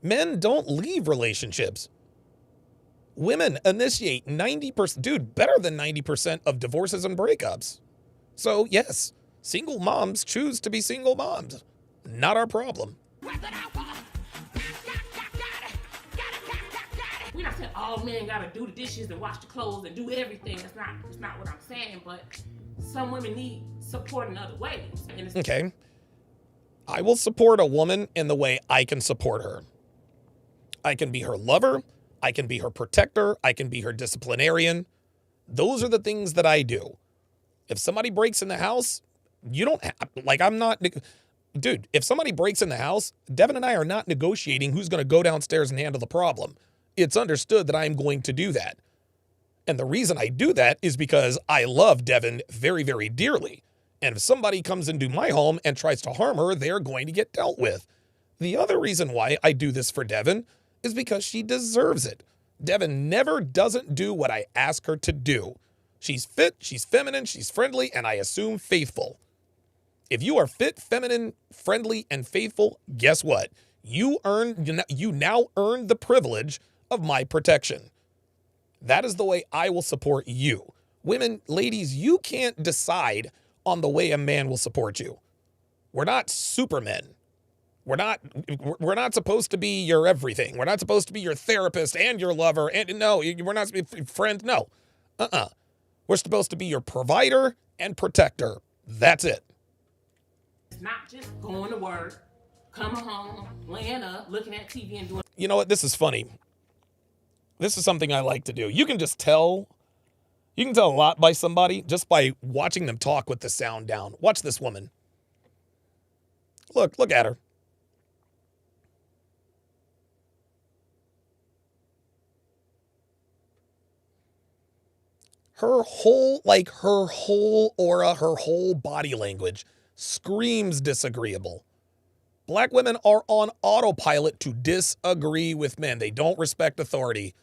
men don't leave relationships. Women initiate 90%, dude, better than 90% of divorces and breakups. So yes, single moms choose to be single moms. Not our problem. We're not saying all men gotta do the dishes and wash the clothes and do everything. That's not what I'm saying. But some women need support in other ways. And it's Okay. I will support a woman in the way I can support her. I can be her lover. I can be her protector. I can be her disciplinarian. Those are the things that I do. If somebody breaks in the house, you don't have, like, I'm not, dude, if somebody breaks in the house, Devin and I are not negotiating who's going to go downstairs and handle the problem. It's understood that I'm going to do that. And the reason I do that is because I love Devin very, very dearly. And if somebody comes into my home and tries to harm her, they're going to get dealt with. The other reason why I do this for Devin is because she deserves it. Devin never doesn't do what I ask her to do. She's fit, she's feminine, she's friendly, and I assume faithful. If you are fit, feminine, friendly, and faithful, guess what? You now earn the privilege of my protection. That is the way I will support you. Women, ladies, you can't decide on the way a man will support you. We're not supermen. We're not supposed to be your everything. We're not supposed to be your therapist and your lover. And no, we're not supposed to be friends. No. We're supposed to be your provider and protector. That's it. It's not just going to work, coming home, laying up, looking at TV and doing. You know what? This is funny. This is something I like to do. You can tell a lot by somebody just by watching them talk with the sound down. Watch this woman. Look at her. Her whole aura, her whole body language screams disagreeable. Black women are on autopilot to disagree with men. They don't respect authority.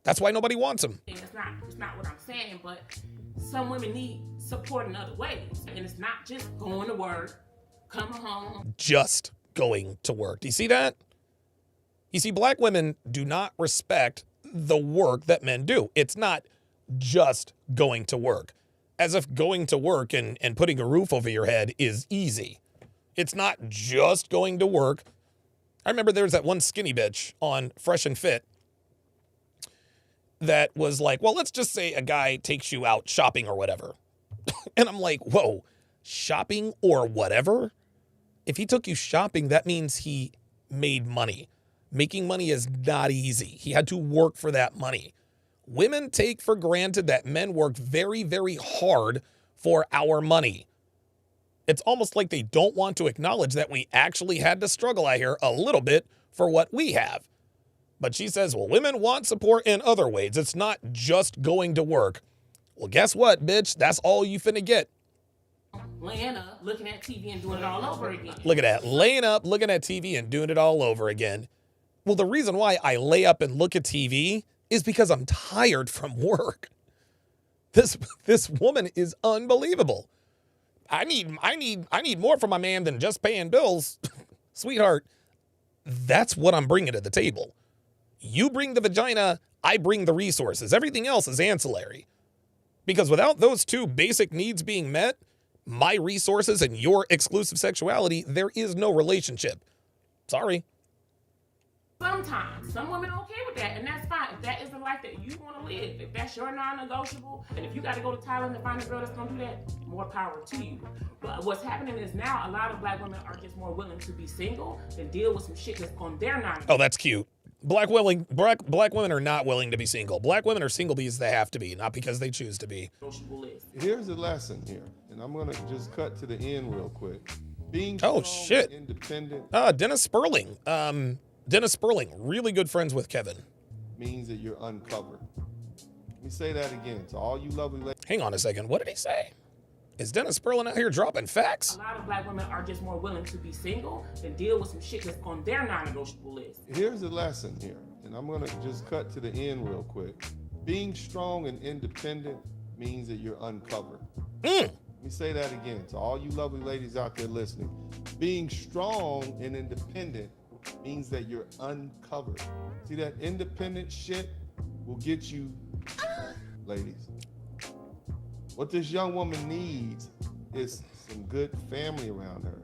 That's why nobody wants them. It's not what I'm saying, but some women need support in other ways. And it's not just going to work, coming home. Just going to work. Do you see that? You see, black women do not respect the work that men do. It's not just going to work. As if going to work and putting a roof over your head is easy. It's not just going to work. I remember there was that one skinny bitch on Fresh and Fit that was like, well, let's just say a guy takes you out shopping or whatever. And I'm like, whoa, shopping or whatever? If he took you shopping, that means he made money. Making money is not easy. He had to work for that money. Women take for granted that men work very, very hard for our money. It's almost like they don't want to acknowledge that we actually had to struggle, I hear, a little bit for what we have. But she says, well, women want support in other ways. It's not just going to work. Well, guess what, bitch? That's all you finna get. Laying up, looking at TV and doing it all over again. Look at that. Laying up, looking at TV and doing it all over again. Well, the reason why I lay up and look at TV is because I'm tired from work. This woman is unbelievable. I need more from my man than just paying bills. Sweetheart, that's what I'm bringing to the table. You bring the vagina, I bring the resources. Everything else is ancillary. Because without those two basic needs being met, my resources and your exclusive sexuality, there is no relationship. Sorry. Sometimes some women are okay with that, and that's fine. If that is the life that you want to live, if that's your non-negotiable, and if you got to go to Thailand to find a girl that's going to do that, more power to you. But what's happening is now a lot of black women are just more willing to be single than deal with some shit that's on their non-negotiable. Oh, that's cute. Black women are not willing to be single. Black women are single because they have to be, not because they choose to be. Here's a lesson here, and I'm gonna just cut to the end real quick. Being shit. Independent. Dennis Sperling. Dennis Sperling, really good friends with Kevin. Means that you're uncovered. Let me say that again to all you lovely ladies. Hang on a second. What did he say? Is Dennis Sperling out here dropping facts? A lot of black women are just more willing to be single than deal with some shit that's on their non-negotiable list. Here's the lesson here, and I'm gonna just cut to the end real quick. Being strong and independent means that you're uncovered. Let me say that again to all you lovely ladies out there listening. Being strong and independent means that you're uncovered. See, that independent shit will get you, ladies. What this young woman needs is some good family around her.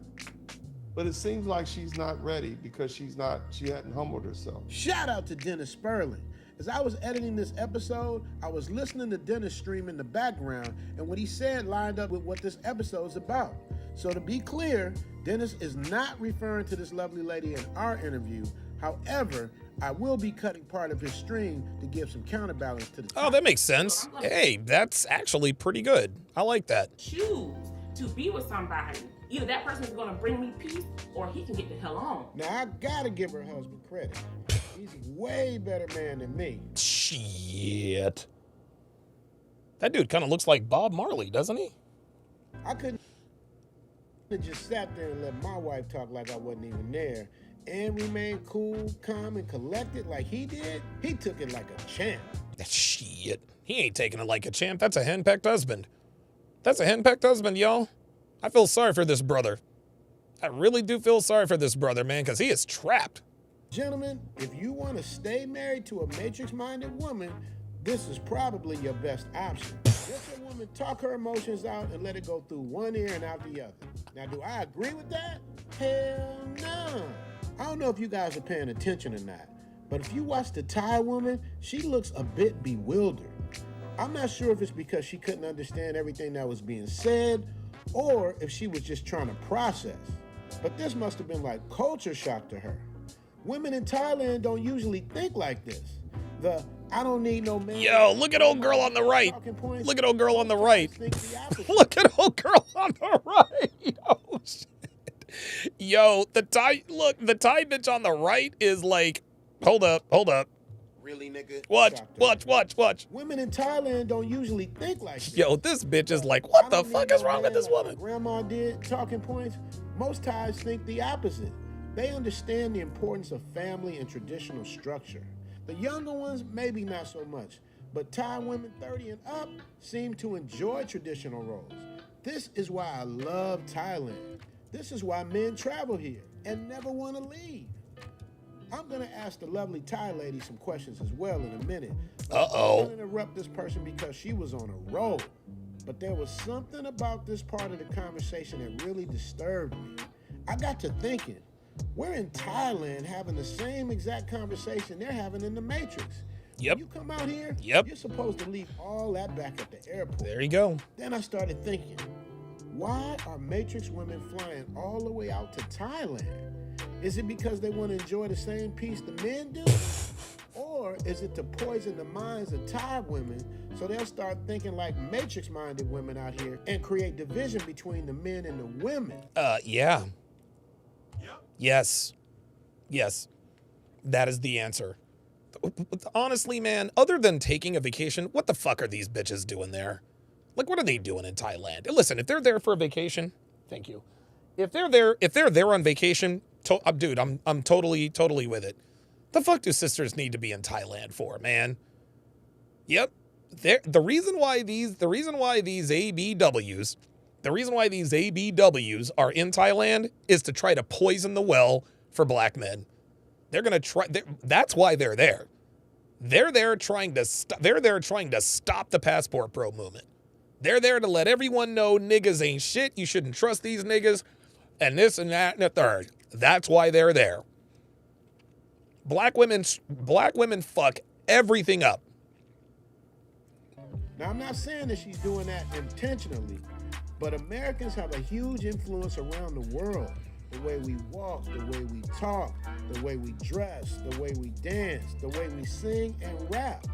But it seems like she's not ready because she hadn't humbled herself. Shout out to Dennis Sperling. As I was editing this episode, I was listening to Dennis stream in the background, and what he said lined up with what this episode is about. So to be clear, Dennis is not referring to this lovely lady in our interview. However, I will be cutting part of his stream to give some counterbalance to the Oh, that makes sense. Hey, that's actually pretty good. I like that. Choose to be with somebody. Either that person is going to bring me peace or he can get the hell on. Now, I gotta give her husband credit. He's a way better man than me. Shit. That dude kind of looks like Bob Marley, doesn't he? I couldn't have just sat there and let my wife talk like I wasn't even there and remain cool, calm, and collected like he did. He took it like a champ. Shit. He ain't taking it like a champ. That's a henpecked husband. That's a henpecked husband, y'all. I feel sorry for this brother. I really do feel sorry for this brother, man, because he is trapped. Gentlemen, if you want to stay married to a matrix-minded woman, this is probably your best option. Let your woman talk her emotions out and let it go through one ear and out the other. Now, do I agree with that? Hell no. I don't know if you guys are paying attention or not, but if you watch the Thai woman, she looks a bit bewildered. I'm not sure if it's because she couldn't understand everything that was being said or if she was just trying to process. But this must have been like culture shock to her. Women in Thailand don't usually think like this. I don't need no man. Yo, look at old girl on the right. Look at old girl on the right. Look at old girl on the right. Oh, shit. Yo, the Thai bitch on the right is like, hold up. Really, nigga? Watch. Women in Thailand don't usually think like this. Yo, this bitch is like, what the fuck is wrong with this woman? Grandma did, talking points. Most Thais think the opposite. They understand the importance of family and traditional structure. The younger ones, maybe not so much, but Thai women 30 and up seem to enjoy traditional roles. This is why I love Thailand. This is why men travel here and never want to leave. I'm going to ask the lovely Thai lady some questions as well in a minute. Uh-oh. I'm going to interrupt this person because she was on a roll. But there was something about this part of the conversation that really disturbed me. I got to thinking, we're in Thailand having the same exact conversation they're having in the Matrix. Yep. When you come out here, Yep. you're supposed to leave all that back at the airport. There you go. Then I started thinking, why are Matrix women flying all the way out to Thailand? Is it because they want to enjoy the same peace the men do? Or is it to poison the minds of Thai women so they'll start thinking like Matrix-minded women out here and create division between the men and the women? Yeah. Yes. That is the answer. Honestly, man, other than taking a vacation, what the fuck are these bitches doing there? Like, what are they doing in Thailand? Listen, if they're there for a vacation, thank you. If they're there on vacation, dude, I'm totally with it. The fuck do sisters need to be in Thailand for, man? Yep. The reason why these ABWs are in Thailand is to try to poison the well for black men. They're gonna try. That's why they're there. They're there trying to stop the passport pro movement. They're there to let everyone know niggas ain't shit. You shouldn't trust these niggas, and this and that and the third. That's why they're there. Black women fuck everything up. Now, I'm not saying that she's doing that intentionally, but Americans have a huge influence around the world. The way we walk, the way we talk, the way we dress, the way we dance, the way we sing and rap.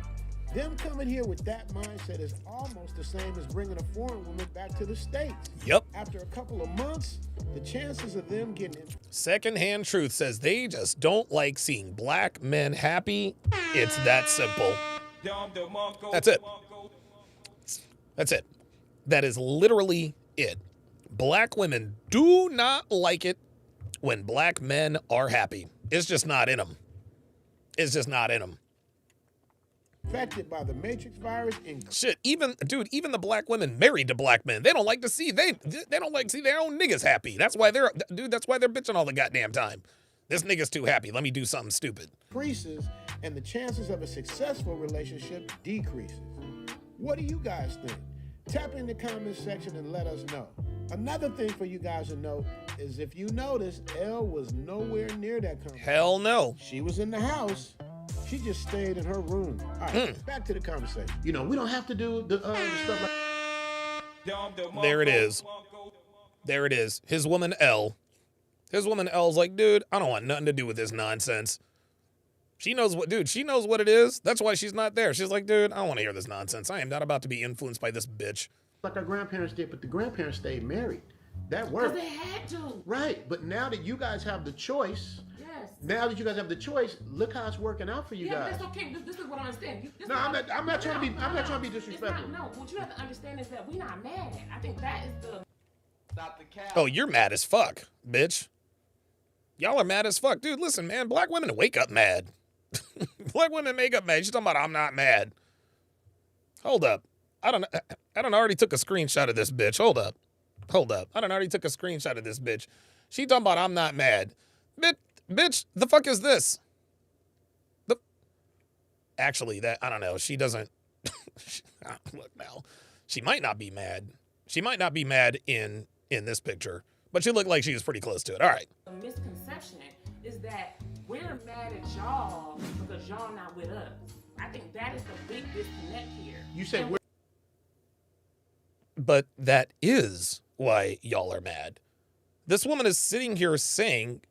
Them coming here with that mindset is almost the same as bringing a foreign woman back to the States. Yep. After a couple of months, the chances of them getting in. Secondhand truth says they just don't like seeing black men happy. It's that simple. That's it. That's it. That is literally it. Black women do not like it when black men are happy. It's just not in them. It's just not in them. Affected by the Matrix virus and shit. Even the black women married to black men, they don't like to see they don't like to see their own niggas happy. That's why they're bitching all the goddamn time. This nigga's too happy. Let me do something stupid. Increases and the chances of a successful relationship decreases. What do you guys think? Tap in the comments section and let us know. Another thing for you guys to know is if you notice, Elle was nowhere near that conversation. Hell no. She was in the house. She just stayed in her room. All right, back to the conversation. You know, we don't have to do the stuff like. There it is. There it is. His woman L. His woman L's like, dude, I don't want nothing to do with this nonsense. She knows what, dude, she knows what it is. That's why she's not there. She's like, dude, I don't want to hear this nonsense. I am not about to be influenced by this bitch. Like our grandparents did, but the grandparents stayed married. That worked. Because they had to. Right, but now that you guys have the choice, Yes. now that you guys have the choice, look how it's working out for you guys. That's okay. This is what I understand. No, I'm not trying to be disrespectful. No, what you have to understand is that we're not mad. I think that is the. Stop the cap. Oh, you're mad as fuck, bitch. Y'all are mad as fuck. Dude, listen, man, black women wake up mad. Black women make up mad. She's talking about I'm not mad. Hold up. I don't already took a screenshot of this bitch. Hold up. I already took a screenshot of this bitch. She talking about I'm not mad. Bitch, the fuck is this? Actually, that, I don't know. She doesn't. Look now. She might not be mad. She might not be mad in this picture, but she looked like she was pretty close to it. All right. The misconception is that we're mad at y'all because y'all not with us. I think that is the big disconnect here. You said we're. But that is why y'all are mad. This woman is sitting here saying,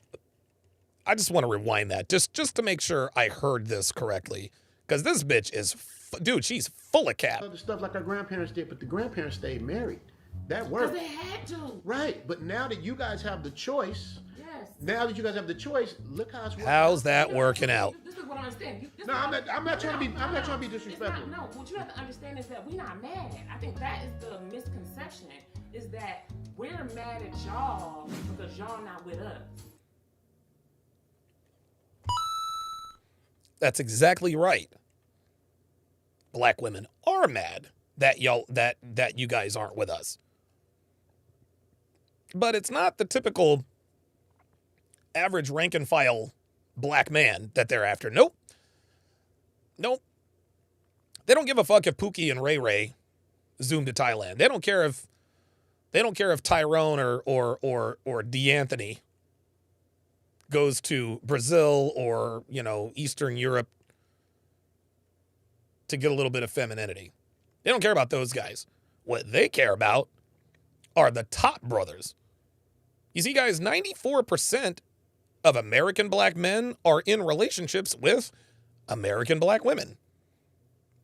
I just want to rewind that just to make sure I heard this correctly. Because this bitch is, dude, she's full of cap. Other stuff like our grandparents did, but the grandparents stayed married. That worked. Because they had to. Right, but now that you guys have the choice, Yes. now that you guys have the choice, look how it's working. How's that working out? This is what I understand. No, I'm not trying to be disrespectful. No, what you have to understand is that we're not mad. I think that is the misconception, is that we're mad at y'all because y'all not with us. That's exactly right. Black women are mad that you guys aren't with us. But it's not the typical average rank and file black man that they're after. Nope. They don't give a fuck if Pookie and Ray Ray zoom to Thailand. They don't care if Tyrone or D'Anthony goes to Brazil or, Eastern Europe to get a little bit of femininity. They don't care about those guys. What they care about are the top brothers. You see, guys, 94% of American black men are in relationships with American black women.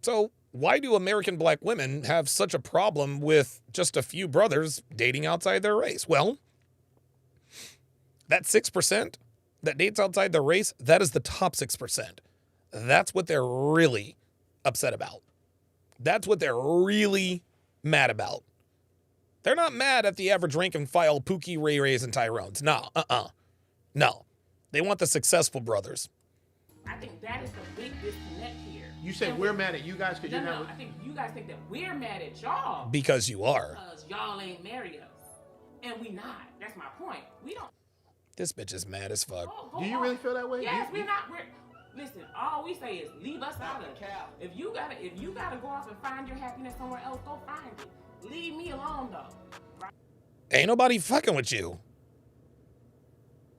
So why do American black women have such a problem with just a few brothers dating outside their race? Well, that 6% that dates outside their race, that is the top 6%. That's what they're really upset about. That's what they're really mad about. They're not mad at the average rank and file Pookie, Ray Rays, and Tyrones. No. They want the successful brothers. I think that is the big disconnect here. You said we're mad at you guys because you're not. I think you guys think that we're mad at y'all. Because you are. Because y'all ain't married us. And we not. That's my point. We don't. This bitch is mad as fuck. Do you really feel that way? Yes, we're not. Listen, all we say is leave us out of it. If you gotta go off and find your happiness somewhere else, go find it. Leave me alone though. Right? Ain't nobody fucking with you.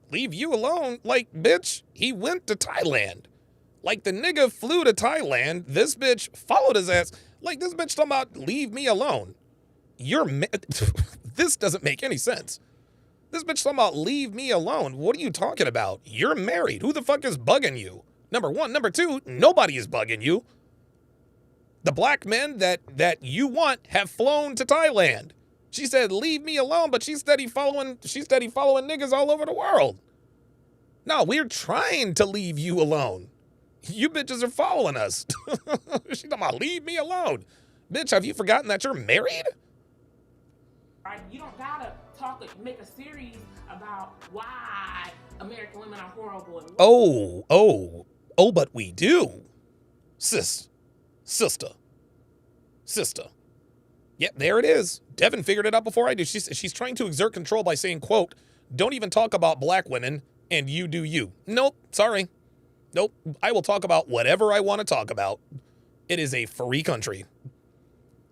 Leave you alone? Like, bitch, he went to Thailand. Like, the nigga flew to Thailand. This bitch followed his ass. Like, this bitch talking about leave me alone. This doesn't make any sense. This bitch talking about leave me alone. What are you talking about? You're married. Who the fuck is bugging you? Number one. Number two, nobody is bugging you. The black men that you want have flown to Thailand. She said, leave me alone, but she's steady following niggas all over the world. No, we're trying to leave you alone. You bitches are following us. She's talking about leave me alone. Bitch, have you forgotten that you're married? Right? You don't gotta make a series about why American women are horrible. Oh, but we do. Sister. Yep, there it is. Devin figured it out before I did. She's trying to exert control by saying, quote, don't even talk about black women and you do you. Nope, sorry. Nope, I will talk about whatever I want to talk about. It is a free country.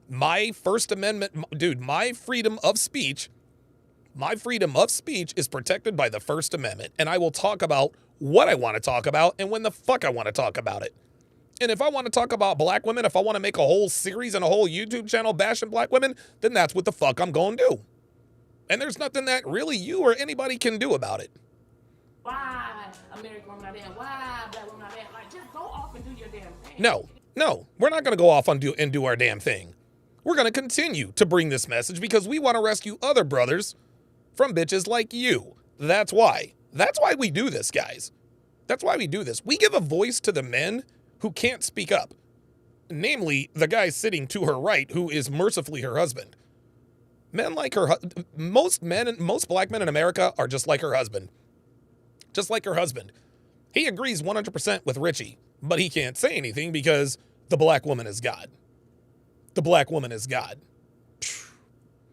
My First Amendment, dude, my freedom of speech My freedom of speech is protected by the First Amendment, and I will talk about what I want to talk about and when the fuck I want to talk about it. And if I want to talk about black women, if I want to make a whole series and a whole YouTube channel bashing black women, then that's what the fuck I'm going to do. And there's nothing that really you or anybody can do about it. Why American women are there? Why black women are there? Like, just go off and do your damn thing. No, we're not going to go off and do our damn thing. We're going to continue to bring this message because we want to rescue other brothers from bitches like you. That's why. That's why we do this, guys. That's why we do this. We give a voice to the men who can't speak up. Namely, the guy sitting to her right who is mercifully her husband. Men like her, most black men in America are just like her husband. Just like her husband. He agrees 100% with Richie, but he can't say anything because the black woman is God. The black woman is God.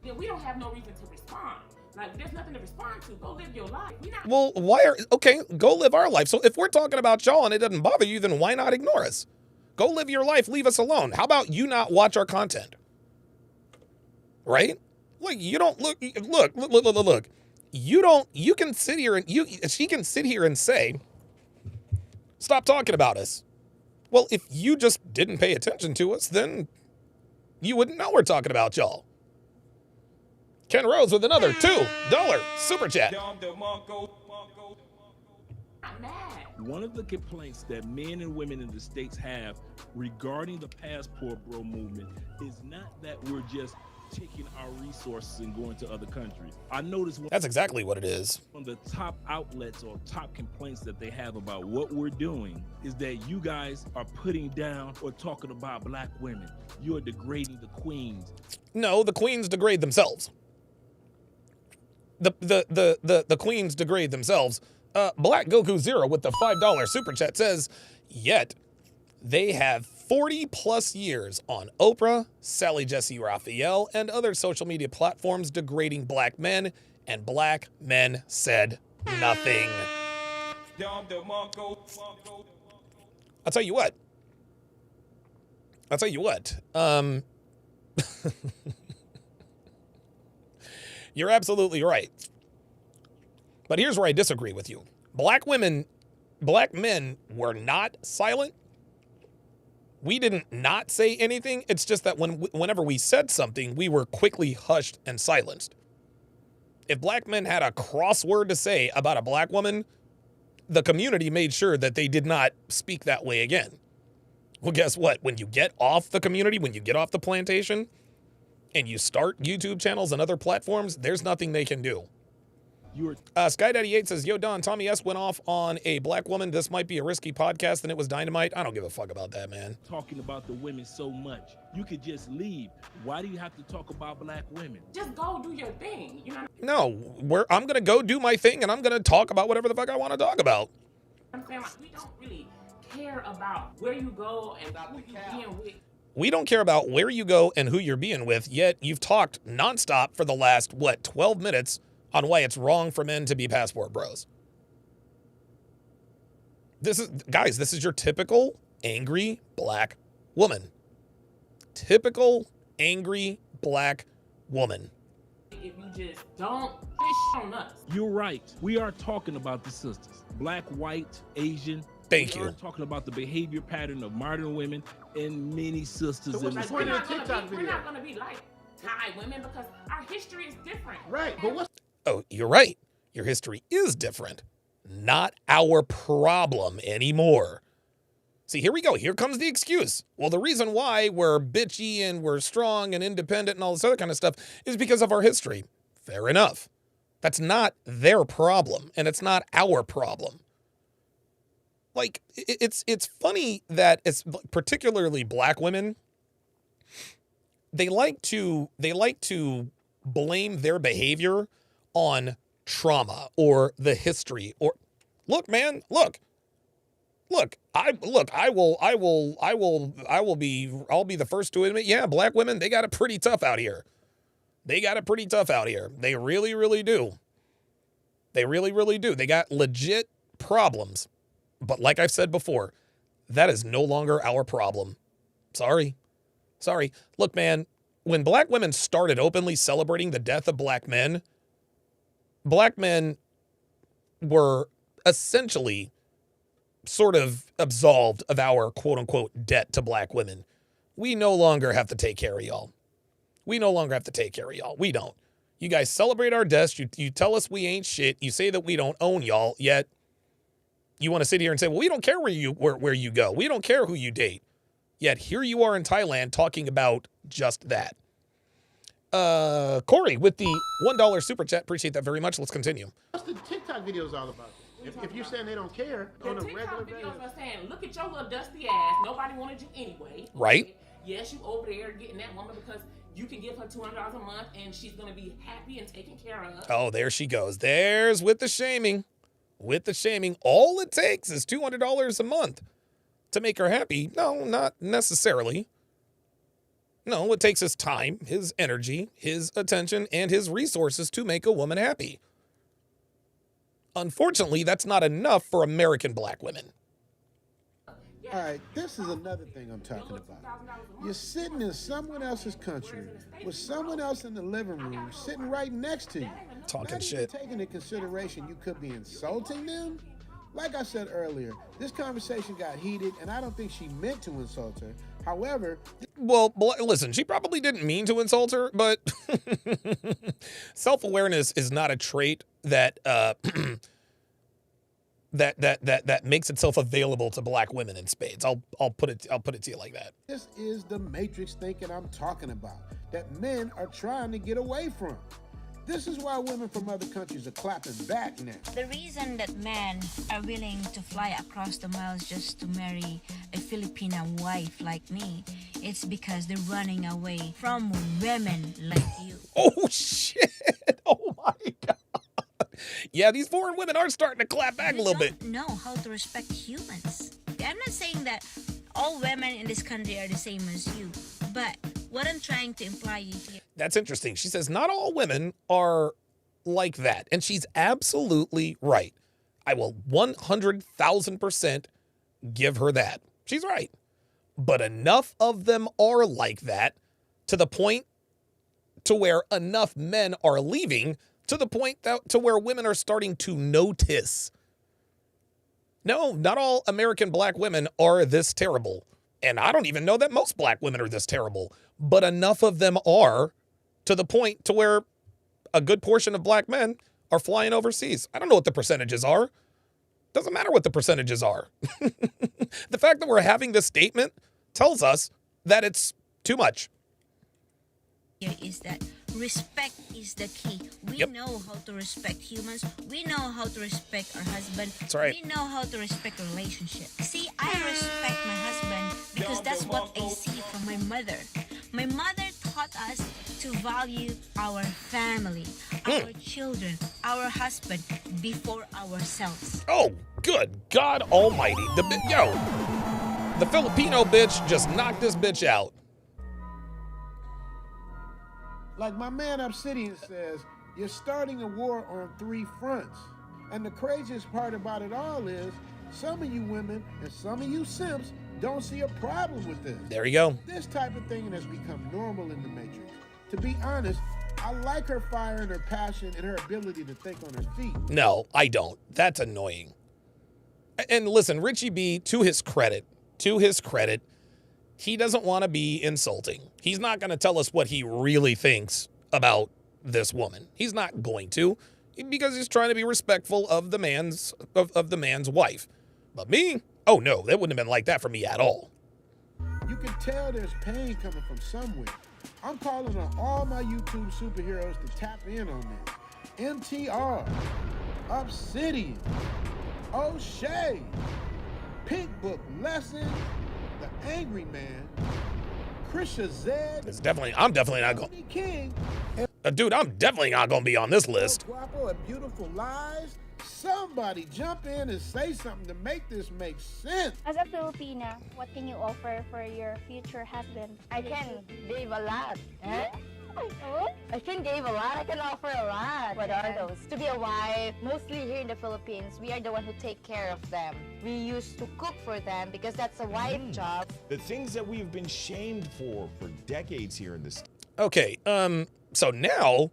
Yeah, we don't have no reason to respond. Like, there's nothing to respond to. Go live your life. Well, okay, go live our life. So if we're talking about y'all and it doesn't bother you, then why not ignore us? Go live your life, leave us alone. How about you not watch our content? Right? Like, you don't look. You can sit here and she can sit here and say, stop talking about us. Well, if you just didn't pay attention to us, then you wouldn't know we're talking about y'all. Ken Rose with another $2 super chat. One of the complaints that men and women in the States have regarding the passport bro movement is not that we're just taking our resources and going to other countries. I noticed that's exactly what it is. One of the top outlets or top complaints that they have about what we're doing is that you guys are putting down or talking about black women. You are degrading the queens. No, the queens degrade themselves. The queens degrade themselves. Black Goku Zero with the $5 super chat says, yet they have 40 plus years on Oprah, Sally Jesse Raphael, and other social media platforms degrading black men, and black men said nothing. I'll tell you what. You're absolutely right. But here's where I disagree with you. Black men were not silent. We didn't not say anything. It's just that whenever we said something, we were quickly hushed and silenced. If black men had a crossword to say about a black woman, the community made sure that they did not speak that way again. Well, guess what? When you get off the community, when you get off the plantation, and you start YouTube channels and other platforms, there's nothing they can do. Sky98 says, yo, Don, Tommy S. went off on a black woman. This might be a risky podcast, and it was dynamite. I don't give a fuck about that, man. Talking about the women so much. You could just leave. Why do you have to talk about black women? Just go do your thing. You know? No, I'm going to go do my thing, and I'm going to talk about whatever the fuck I want to talk about. I'm saying, like, we don't really care about where you go and who you being with. We don't care about where you go and who you're being with, yet you've talked nonstop for the last, 12 minutes on why it's wrong for men to be passport bros. This is your typical angry black woman. Typical angry black woman. If you just don't fish on us. You're right. We are talking about the sisters. Black, white, Asian. Thank you. We are talking about the behavior pattern of modern women and many sisters in this We're not going to be like Thai women because our history is different. Right, but what's... Oh, you're right. Your history is different. Not our problem anymore. See, here we go. Here comes the excuse. Well, the reason why we're bitchy and we're strong and independent and all this other kind of stuff is because of our history. Fair enough. That's not their problem, and it's not our problem. Like, it's funny that it's particularly black women. They like to blame their behavior on trauma or the history or look, man, I'll be the first to admit, yeah, black women, they got it pretty tough out here. They really, really do. They really, really do. They got legit problems. But like I've said before, that is no longer our problem. Sorry. Look, man, when black women started openly celebrating the death of black men, black men were essentially sort of absolved of our quote-unquote debt to black women. We no longer have to take care of y'all. We no longer have to take care of y'all. We don't. You guys celebrate our deaths. You tell us we ain't shit. You say that we don't own y'all, yet you want to sit here and say, well, we don't care where you go. We don't care who you date. Yet here you are in Thailand talking about just that. Corey with the $1 super chat. Appreciate that very much. Let's continue. What's the TikTok videos all about? If you're saying they don't care The on a TikTok regular videos basis. are saying, look at your little dusty ass. Nobody wanted you anyway. Right. Yes, you over there getting that woman because you can give her $200 a month and she's going to be happy and taken care of. Oh, there she goes. There's with the shaming. With the shaming. All it takes is $200 a month to make her happy. No, not necessarily. No, it takes his time, his energy, his attention, and his resources to make a woman happy. Unfortunately, that's not enough for American black women. All right, this is another thing I'm talking about. You're sitting in someone else's country with someone else in the living room sitting right next to you. Talking Not shit. even taking into consideration you could be insulting them. Like I said earlier, this conversation got heated, and I don't think she meant to insult her. However, well, listen, she probably didn't mean to insult her, but self-awareness is not a trait that that makes itself available to black women in spades. I'll put it to you like that. this is the matrix thinking I'm talking about, that men are trying to get away from. This is why women from other countries are clapping back now. The reason that men are willing to fly across the miles just to marry a Filipino wife like me, it's because they're running away from women like you. Oh, shit. Oh, my God. Yeah, these foreign women are starting to clap back a little bit. Know how to respect humans. I'm not saying that all women in this country are the same as you, but what I'm trying to imply here. That's interesting. She says not all women are like that. And she's absolutely right. I will 100,000% give her that. She's right. But enough of them are like that to the point to where enough men are leaving to the point to where women are starting to notice. No, not all American black women are this terrible. And I don't even know that most black women are this terrible. But enough of them are to the point to where a good portion of black men are flying overseas. I don't know what the percentages are. Doesn't matter what the percentages are. The fact that we're having this statement tells us that it's too much. Here is that respect is the key. We know how to respect humans. We know how to respect our husband. That's right. We know how to respect relationships. See, I respect my husband because that's what I see from my mother. My mother taught us to value our family, our children, our husband before ourselves. Oh, good God almighty. The Filipino bitch just knocked this bitch out. Like my man Obsidian says, you're starting a war on 3 fronts. And the craziest part about it all is some of you women and some of you simps don't see a problem with this. There you go. This type of thing has become normal in the Matrix. To be honest, I like her fire and her passion and her ability to think on her feet. No, I don't. That's annoying. And listen, Richie B, to his credit, he doesn't want to be insulting. He's not going to tell us what he really thinks about this woman. He's not going to, because he's trying to be respectful of the man's wife. But me, oh no, that wouldn't have been like that for me at all. You can tell there's pain coming from somewhere. I'm calling on all my YouTube superheroes to tap in on this. MTR, Obsidian, O'Shea, Pink Book Lesson, The Angry Man, Krisha Zed. I'm definitely not going. King. Dude, I'm definitely not going to be on this list. Guapo and Beautiful Lies. Somebody jump in and say something to make this make sense. As a Filipina, what can you offer for your future husband? I can give a lot. I can give a lot. I can offer a lot. What are those? To be a wife, mostly here in the Philippines, we are the one who take care of them. We used to cook for them because that's a wife job. The things that we've been shamed for decades here in this. Okay, so now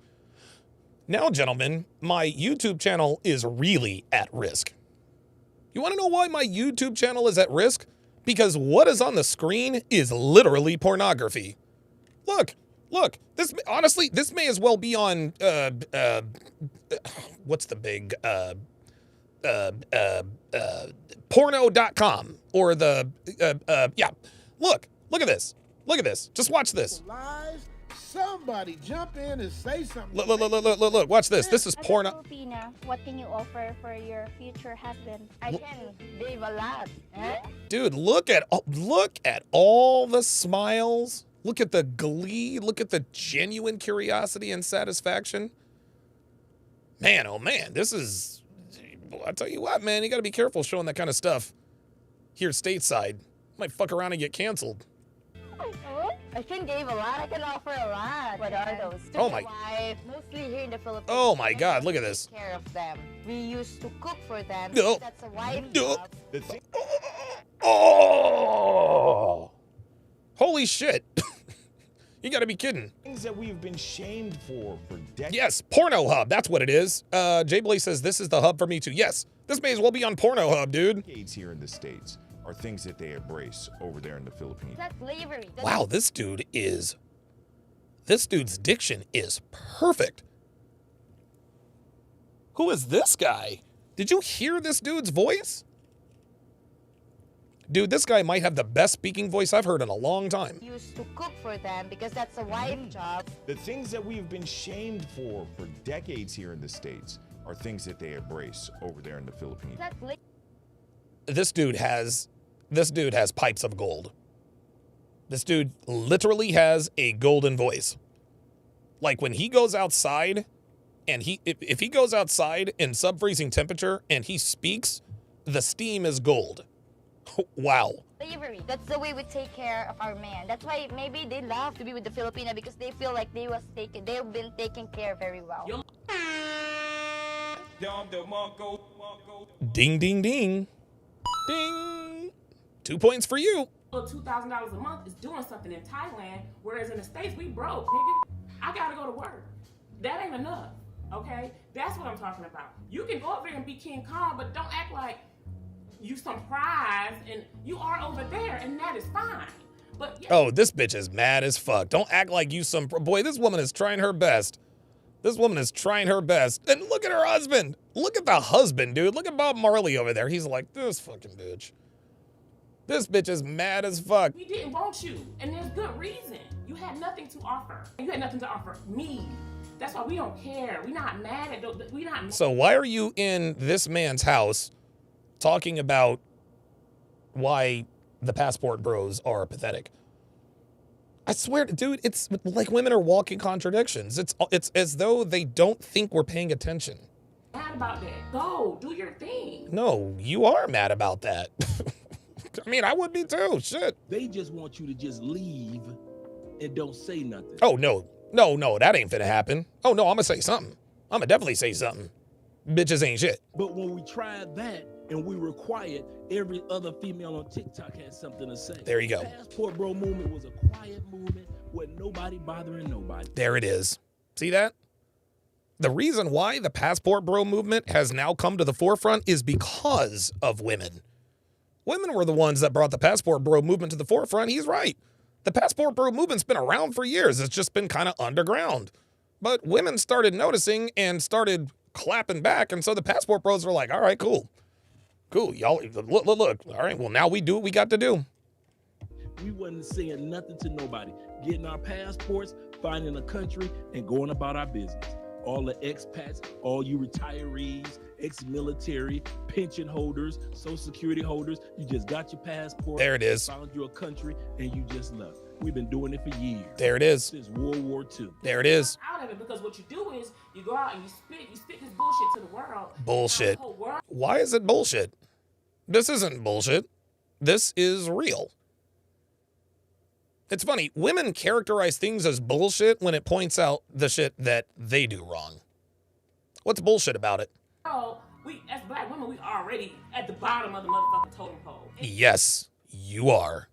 Now, gentlemen, my YouTube channel is really at risk. You want to know why my YouTube channel is at risk? Because what is on the screen is literally pornography. Look, this honestly, this may as well be on, what's the big, porno.com or the, yeah. Look at this. Look at this. Just watch this. Lies. Somebody jump in and say something. Look, watch this. This is porno. Filipina, what can you offer for your future husband? I can give a lot. Dude, look at all the smiles. Look at the glee. Look at the genuine curiosity and satisfaction. Man, oh man, this is, I tell you what, man, you got to be careful showing that kind of stuff here stateside. Might fuck around and get canceled. I can give a lot. I can offer a lot. What are those? To Oh be my- wife, mostly here in the Philippines. Oh my we God, look at this. Take care of them. We used to cook for them. No. That's a wife No. job. Oh, holy shit. You got to be kidding. Things that we've been shamed for decades. Yes, Porno Hub. That's what it is. Jay Blaze says this is the hub for me too. Yes, this may as well be on Porno Hub, dude. Decades here in the States are things that they embrace over there in the Philippines. That's slavery. That's Wow, this dude's diction is perfect. Who is this guy? Did you hear this dude's voice? Dude, this guy might have the best speaking voice I've heard in a long time. used to cook for them because that's a wife job. The things that we've been shamed for decades here in the States are things that they embrace over there in the Philippines. That's slavery. This dude has pipes of gold. This dude literally has a golden voice. Like when he goes outside and if he goes outside in sub-freezing temperature and he speaks, the steam is gold. Wow. Slavery. That's the way we take care of our man. That's why maybe they love to be with the Filipina because they feel like they've been taken care of very well. Ding, ding, ding. Ding. 2 points for you. $2,000 a month is doing something in Thailand, whereas in the States, we broke, nigga. I gotta go to work. That ain't enough, okay? That's what I'm talking about. You can go up there and be King Kong, but don't act like you some prize and you are over there, and that is fine. But yeah. Oh, this bitch is mad as fuck. Don't act like you some... Boy, this woman is trying her best. This woman is trying her best. And look at her husband. Look at the husband, dude. Look at Bob Marley over there. He's like, this fucking bitch. This bitch is mad as fuck. We didn't want you, and there's good reason. You had nothing to offer. You had nothing to offer me. That's why we don't care. We're not mad at those. We're not. So why are you in this man's house talking about why the passport bros are pathetic? I swear, dude, it's like women are walking contradictions. It's as though they don't think we're paying attention. Mad about that. Go do your thing. No, you are mad about that. I mean, I would be too. Shit. They just want you to just leave and don't say nothing. Oh, no, that ain't finna happen. Oh, no, I'm gonna say something. I'm gonna definitely say something. Bitches ain't shit. But when we tried that and we were quiet, every other female on TikTok had something to say. There you go. The Passport Bro movement was a quiet movement with nobody bothering nobody. There it is. See that? The reason why the Passport Bro movement has now come to the forefront is because of women. Women were the ones that brought the Passport Bro movement to the forefront. He's right. The Passport Bro movement's been around for years. It's just been kind of underground. But women started noticing and started clapping back. And so the Passport Bros were like, all right, cool. Cool. Y'all, look. All right, well, now we do what we got to do. We wasn't saying nothing to nobody. Getting our passports, finding a country, and going about our business. All the expats, all you retirees, ex-military, pension holders, social security holders, you just got your passport. There it is. Found you a country, and you just left. We've been doing it for years. There it is. Since World War II. There it is. Out of it, because what you do is you go out and you spit this bullshit to the world. Bullshit. The whole world. Why is it bullshit? This isn't bullshit. This is real. It's funny. Women characterize things as bullshit when it points out the shit that they do wrong. What's bullshit about it? Oh, we as black women, we already at the bottom of the motherfucking totem pole. Yes, you are.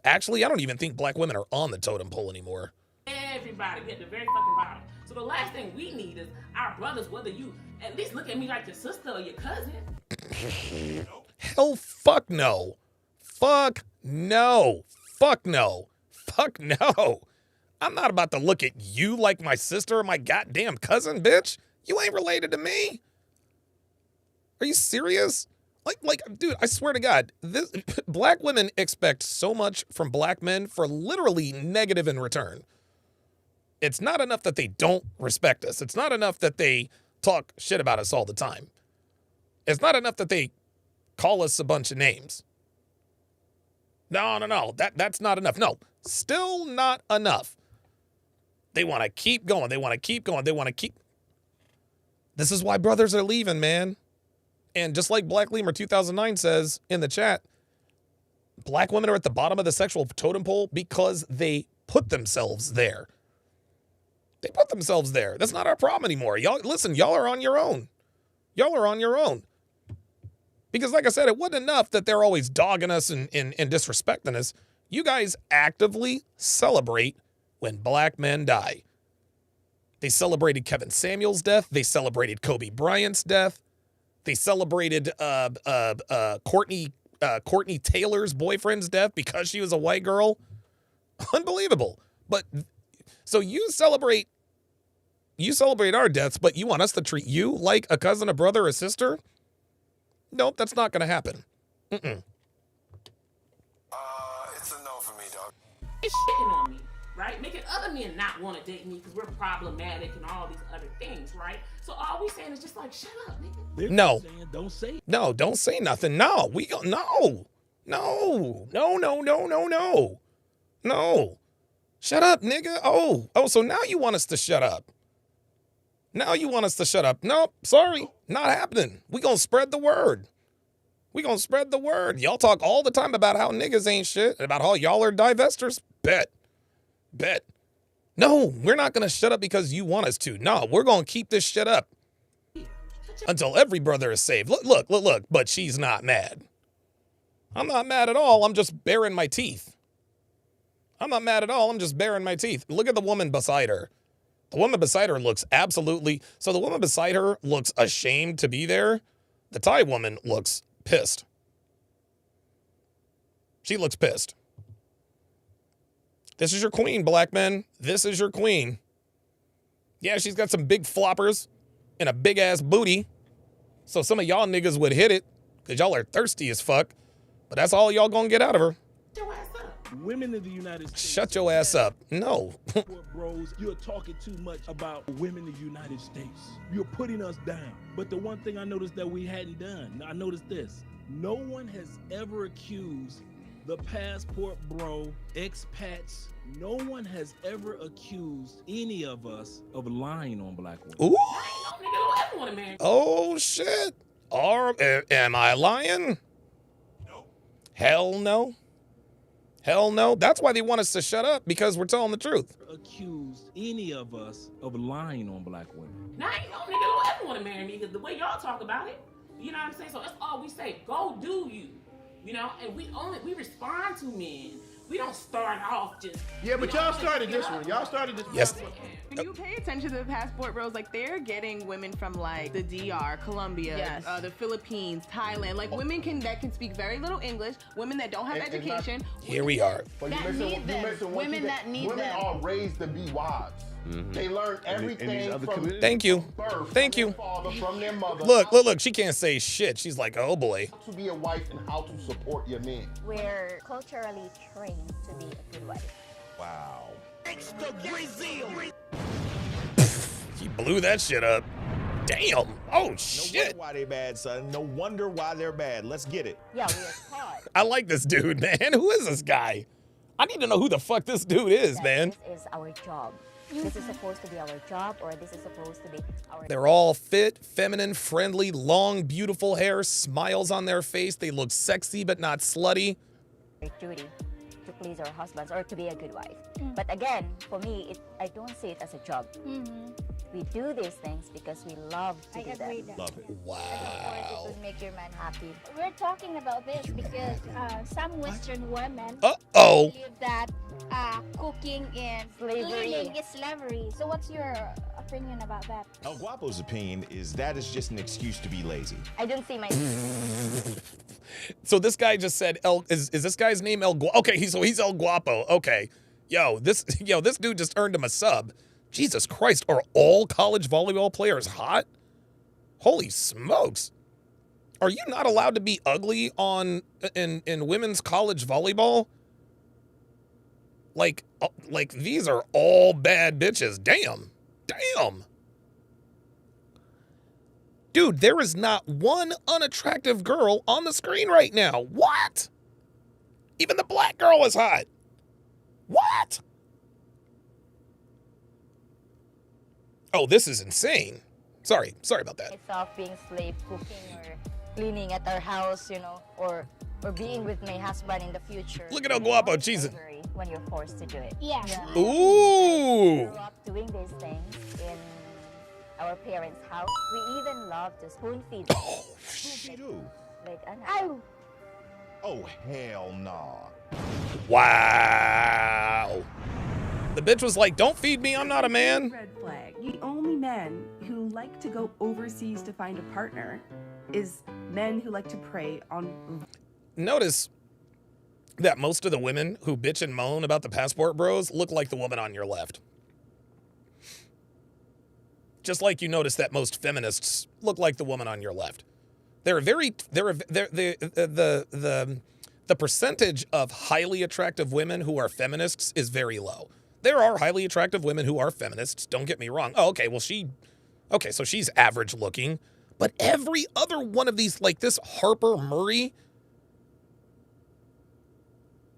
Actually, I don't even think black women are on the totem pole anymore. Everybody at the very fucking bottom. So the last thing we need is our brothers, whether you at least look at me like your sister or your cousin. Hell fuck no. Fuck no. Fuck no. Fuck no. I'm not about to look at you like my sister or my goddamn cousin, bitch. You ain't related to me. Are you serious? Like, dude, I swear to God, this black women expect so much from black men for literally negative in return. It's not enough that they don't respect us. It's not enough that they talk shit about us all the time. It's not enough that they call us a bunch of names. No. That's not enough. No, still not enough. They want to keep going. They want to keep going. They want to keep. This is why brothers are leaving, man. And just like Black Lemur 2009 says in the chat, black women are at the bottom of the sexual totem pole because they put themselves there. They put themselves there. That's not our problem anymore. Y'all, listen, y'all are on your own. Y'all are on your own. Because like I said, it wasn't enough that they're always dogging us and disrespecting us. You guys actively celebrate when black men die. They celebrated Kevin Samuel's death. They celebrated Kobe Bryant's death. They celebrated Courtney Taylor's boyfriend's death because she was a white girl. Unbelievable. But so you celebrate our deaths, but you want us to treat you like a cousin, a brother, a sister? Nope, that's not going to happen. It's a no for me, dog. It's shitting on me, right? Making other men not want to date me because we're problematic and all these other things, right? So all we saying is just like, shut up, nigga. No. Don't say. No, don't say nothing. No, we go. No. Shut up, nigga. Oh, so now you want us to shut up. Nope, sorry, not happening. We gonna spread the word. Y'all talk all the time about how niggas ain't shit, about how y'all are divestors. Bet. No, we're not gonna shut up because you want us to. No, we're gonna keep this shit up until every brother is saved. Look, but she's not mad. I'm not mad at all. I'm just baring my teeth. Look at the woman beside her. The woman beside her looks ashamed to be there. The Thai woman looks pissed. She looks pissed. This is your queen, black men. This is your queen. Yeah, she's got some big floppers and a big ass booty. So some of y'all niggas would hit it because y'all are thirsty as fuck. But that's all y'all gonna get out of her. Women in the United States. Shut your ass up. No. Bros, you're talking too much about women in the United States. You're putting us down. But the one thing I noticed that we hadn't done, I noticed this. No one has ever accused the passport bro, expats. No one has ever accused any of us of lying on black women. Ooh. Oh, shit. Am I lying? No. Hell no. That's why they want us to shut up, because we're telling the truth. Accused any of us of lying on black women. Now, ain't no nigga don't ever want to marry me because the way y'all talk about it, you know what I'm saying? So that's all we say. Go do you. You know, and we respond to men. We don't start off just. Yeah, but y'all started this one. Y'all started this one. Yes. When you pay attention to the passport bros, like they're getting women from like the DR, Colombia, the Philippines, Thailand, like women that can speak very little English, women that don't have education. Here we are. Women that need them. Women are raised to be wives. Mm-hmm. They learn everything from Thank you. Birth, Thank you. From their mother. Look, she can't say shit. She's like, oh boy. How to be a wife and how to support your man. We're culturally trained to be a good wife. Wow. He blew that shit up. Damn. Oh shit. No wonder why they bad, son. No wonder why they're bad. Let's get it. Yeah, we are taught. I like this dude, man. Who is this guy? I need to know who the fuck this dude is, man. This is our job. This is supposed to be our job, or this is supposed to be our... They're all fit, feminine, friendly, long, beautiful hair, smiles on their face. They look sexy but not slutty. Duty to please our husbands or to be a good wife. But again, for me, I don't see it as a job. We do these things because we love to do them. Love it. Of course, it would make your man happy. We're talking about this because some Western women Uh-oh. believe that cooking and cleaning is slavery. So what's your opinion about that? El Guapo's opinion is that is just an excuse to be lazy. I don't see my... So this guy just said, is this guy's name El Guapo? Okay, he's El Guapo. Okay. Yo, this dude just earned him a sub. Jesus Christ, are all college volleyball players hot? Holy smokes. Are you not allowed to be ugly in women's college volleyball? Like these are all bad bitches. Damn. Damn. Dude, there is not one unattractive girl on the screen right now. What? Even the black girl is hot. What? Oh, this is insane. Sorry about that. Myself being slave cooking or cleaning at our house, you know, or being with my husband in the future. Look at El Guapo cheesing. When you're forced to do it. Yeah. Ooh. We grew up doing these things in our parents' house. We even love to spoon feed. Spoon feed who? Like an Oh, hell nah. Wow. The bitch was like, don't feed me, I'm not a man. Red flag. The only men who like to go overseas to find a partner is men who like to prey on... Notice that most of the women who bitch and moan about the passport bros look like the woman on your left. Just like you notice that most feminists look like the woman on your left. The percentage of highly attractive women who are feminists is very low. There are highly attractive women who are feminists, don't get me wrong. Oh, okay, well so she's average looking. But every other one of these, like this Harper Murray,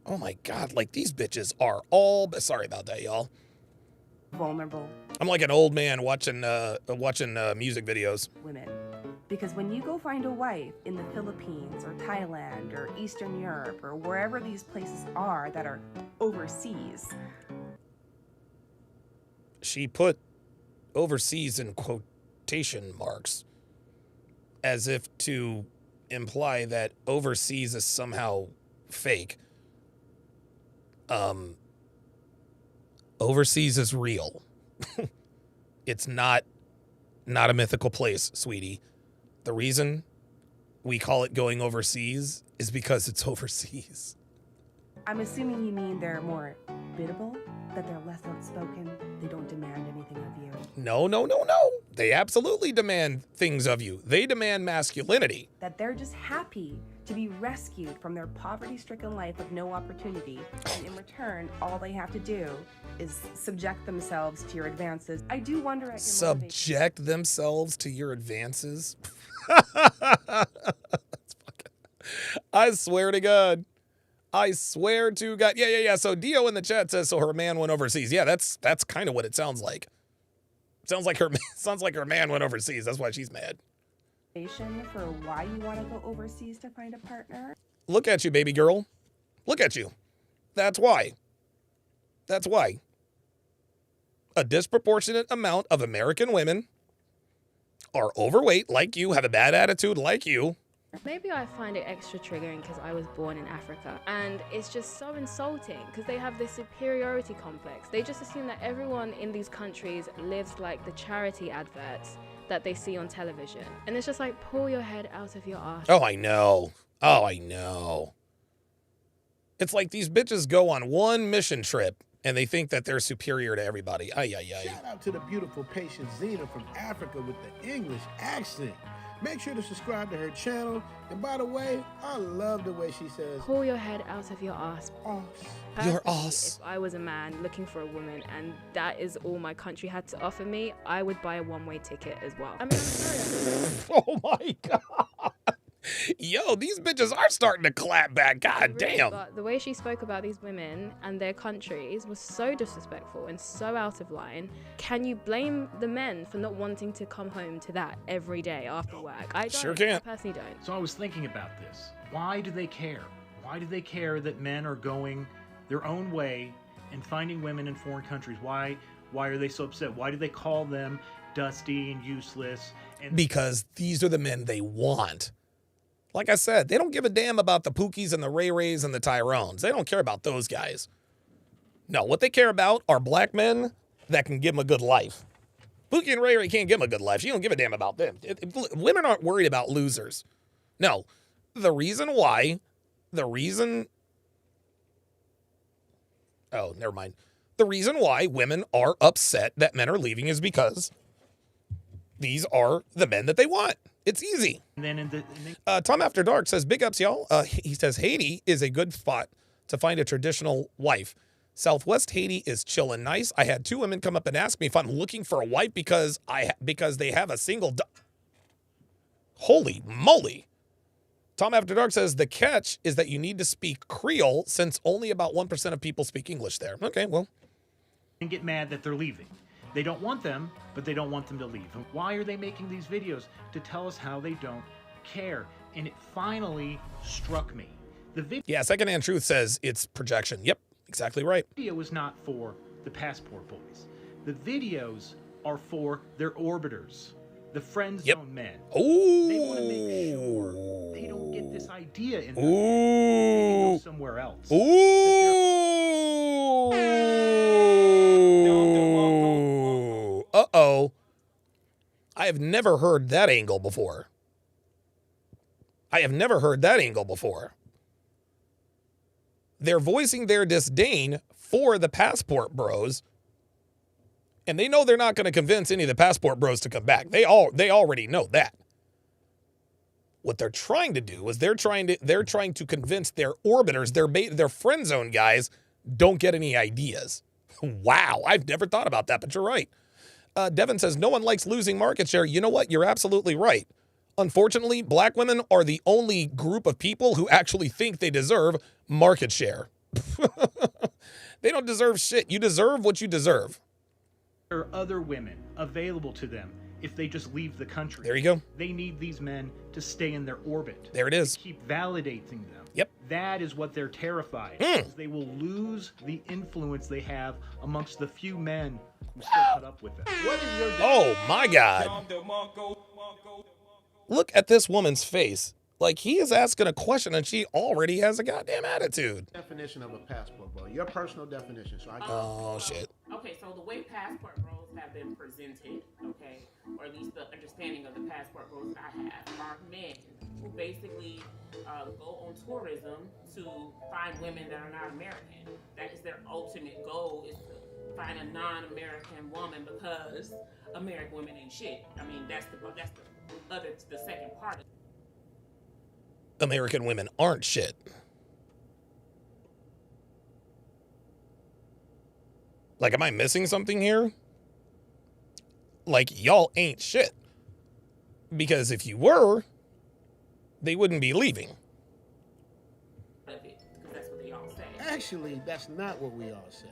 oh my God, like these bitches are all, sorry about that, y'all. Vulnerable. I'm like an old man watching music videos. Women. Because when you go find a wife in the Philippines or Thailand or Eastern Europe or wherever these places are that are overseas. She put overseas in quotation marks as if to imply that overseas is somehow fake. Overseas is real. It's not a mythical place, sweetie. The reason we call it going overseas is because it's overseas. I'm assuming you mean they're more biddable, that they're less outspoken, they don't demand anything of you. No. They absolutely demand things of you. They demand masculinity. That they're just happy to be rescued from their poverty-stricken life of no opportunity, and in return, all they have to do is subject themselves to your advances. I do wonder at your subject themselves to your advances? I swear to God. Yeah. So Dio in the chat says, so her man went overseas. Yeah, that's kind of what it sounds like. Sounds like her man went overseas. That's why she's mad. For why you want to go overseas to find a partner? Look at you, baby girl. Look at you. That's why. A disproportionate amount of American women are overweight like you, have a bad attitude like you. Maybe I find it extra triggering because I was born in Africa, and it's just so insulting because they have this superiority complex. They just assume that everyone in these countries lives like the charity adverts that they see on television, and it's just like, pull your head out of your ass. Oh, I know. It's like these bitches go on one mission trip and they think that they're superior to everybody. Shout out to the beautiful patient Zena from Africa with the English accent. Make sure to subscribe to her channel. And by the way, I love the way she says, pull your head out of your ass. Your ass. If I was a man looking for a woman and that is all my country had to offer me, I would buy a one-way ticket as well. I mean, I'm sorry. Oh my God. Yo, these bitches are starting to clap back. God damn. But the way she spoke about these women and their countries was so disrespectful and so out of line. Can you blame the men for not wanting to come home to that every day after work? I don't. Sure can't. I personally don't. So I was thinking about this. Why do they care? Why do they care that men are going their own way and finding women in foreign countries? Why are they so upset? Why do they call them dusty and useless. And because these are the men they want. Like I said, they don't give a damn about the Pookies and the Ray Rays and the Tyrones. They don't care about those guys. No, what they care about are black men that can give them a good life. Pookie and Ray Ray can't give them a good life. She don't give a damn about them. Women aren't worried about losers. No, the reason why women are upset that men are leaving is because these are the men that they want. It's easy. And then Tom After Dark says, big ups, y'all. He says, Haiti is a good spot to find a traditional wife. Southwest Haiti is chill and nice. I had 2 women come up and ask me if I'm looking for a wife because they have a single... Holy moly. Tom After Dark says, the catch is that you need to speak Creole since only about 1% of people speak English there. Okay, well. And get mad that they're leaving. They don't want them, but they don't want them to leave. And why are they making these videos? To tell us how they don't care. And it finally struck me. Yeah, Secondhand Truth says it's projection. Yep, exactly right. The video is not for the passport boys. The videos are for their orbiters. The friend zone men. Ooh. They want to make sure they don't get this idea in their head. They can go somewhere else. Uh-oh. I have never heard that angle before. They're voicing their disdain for the passport bros, and they know they're not going to convince any of the passport bros to come back. They already know that. What they're trying to do is they're trying to convince their orbiters, their friend zone guys, don't get any ideas. Wow, I've never thought about that, but you're right. Devin says, no one likes losing market share. You know what? You're absolutely right. Unfortunately, black women are the only group of people who actually think they deserve market share. They don't deserve shit. You deserve what you deserve. There are other women available to them if they just leave the country. There you go. They need these men to stay in their orbit. There it is. Keep validating them. Yep. That is what they're terrified. Because they will lose the influence they have amongst the few men who still put up with them. What is your Oh my God. Look at this woman's face. Like, he is asking a question and she already has a goddamn attitude. definition of a passport bro? Your personal definition. So I can... Oh, shit. Okay, so the way passport roles have been presented, okay, or at least the understanding of the passport roles that I have, are men who basically go on tourism to find women that are not American. That is their ultimate goal, is to find a non-American woman because American women ain't shit. I mean, that's the second part of it. American women aren't shit. Like, am I missing something here? Like, y'all ain't shit. Because if you were, they wouldn't be leaving. Actually, that's not what we all say.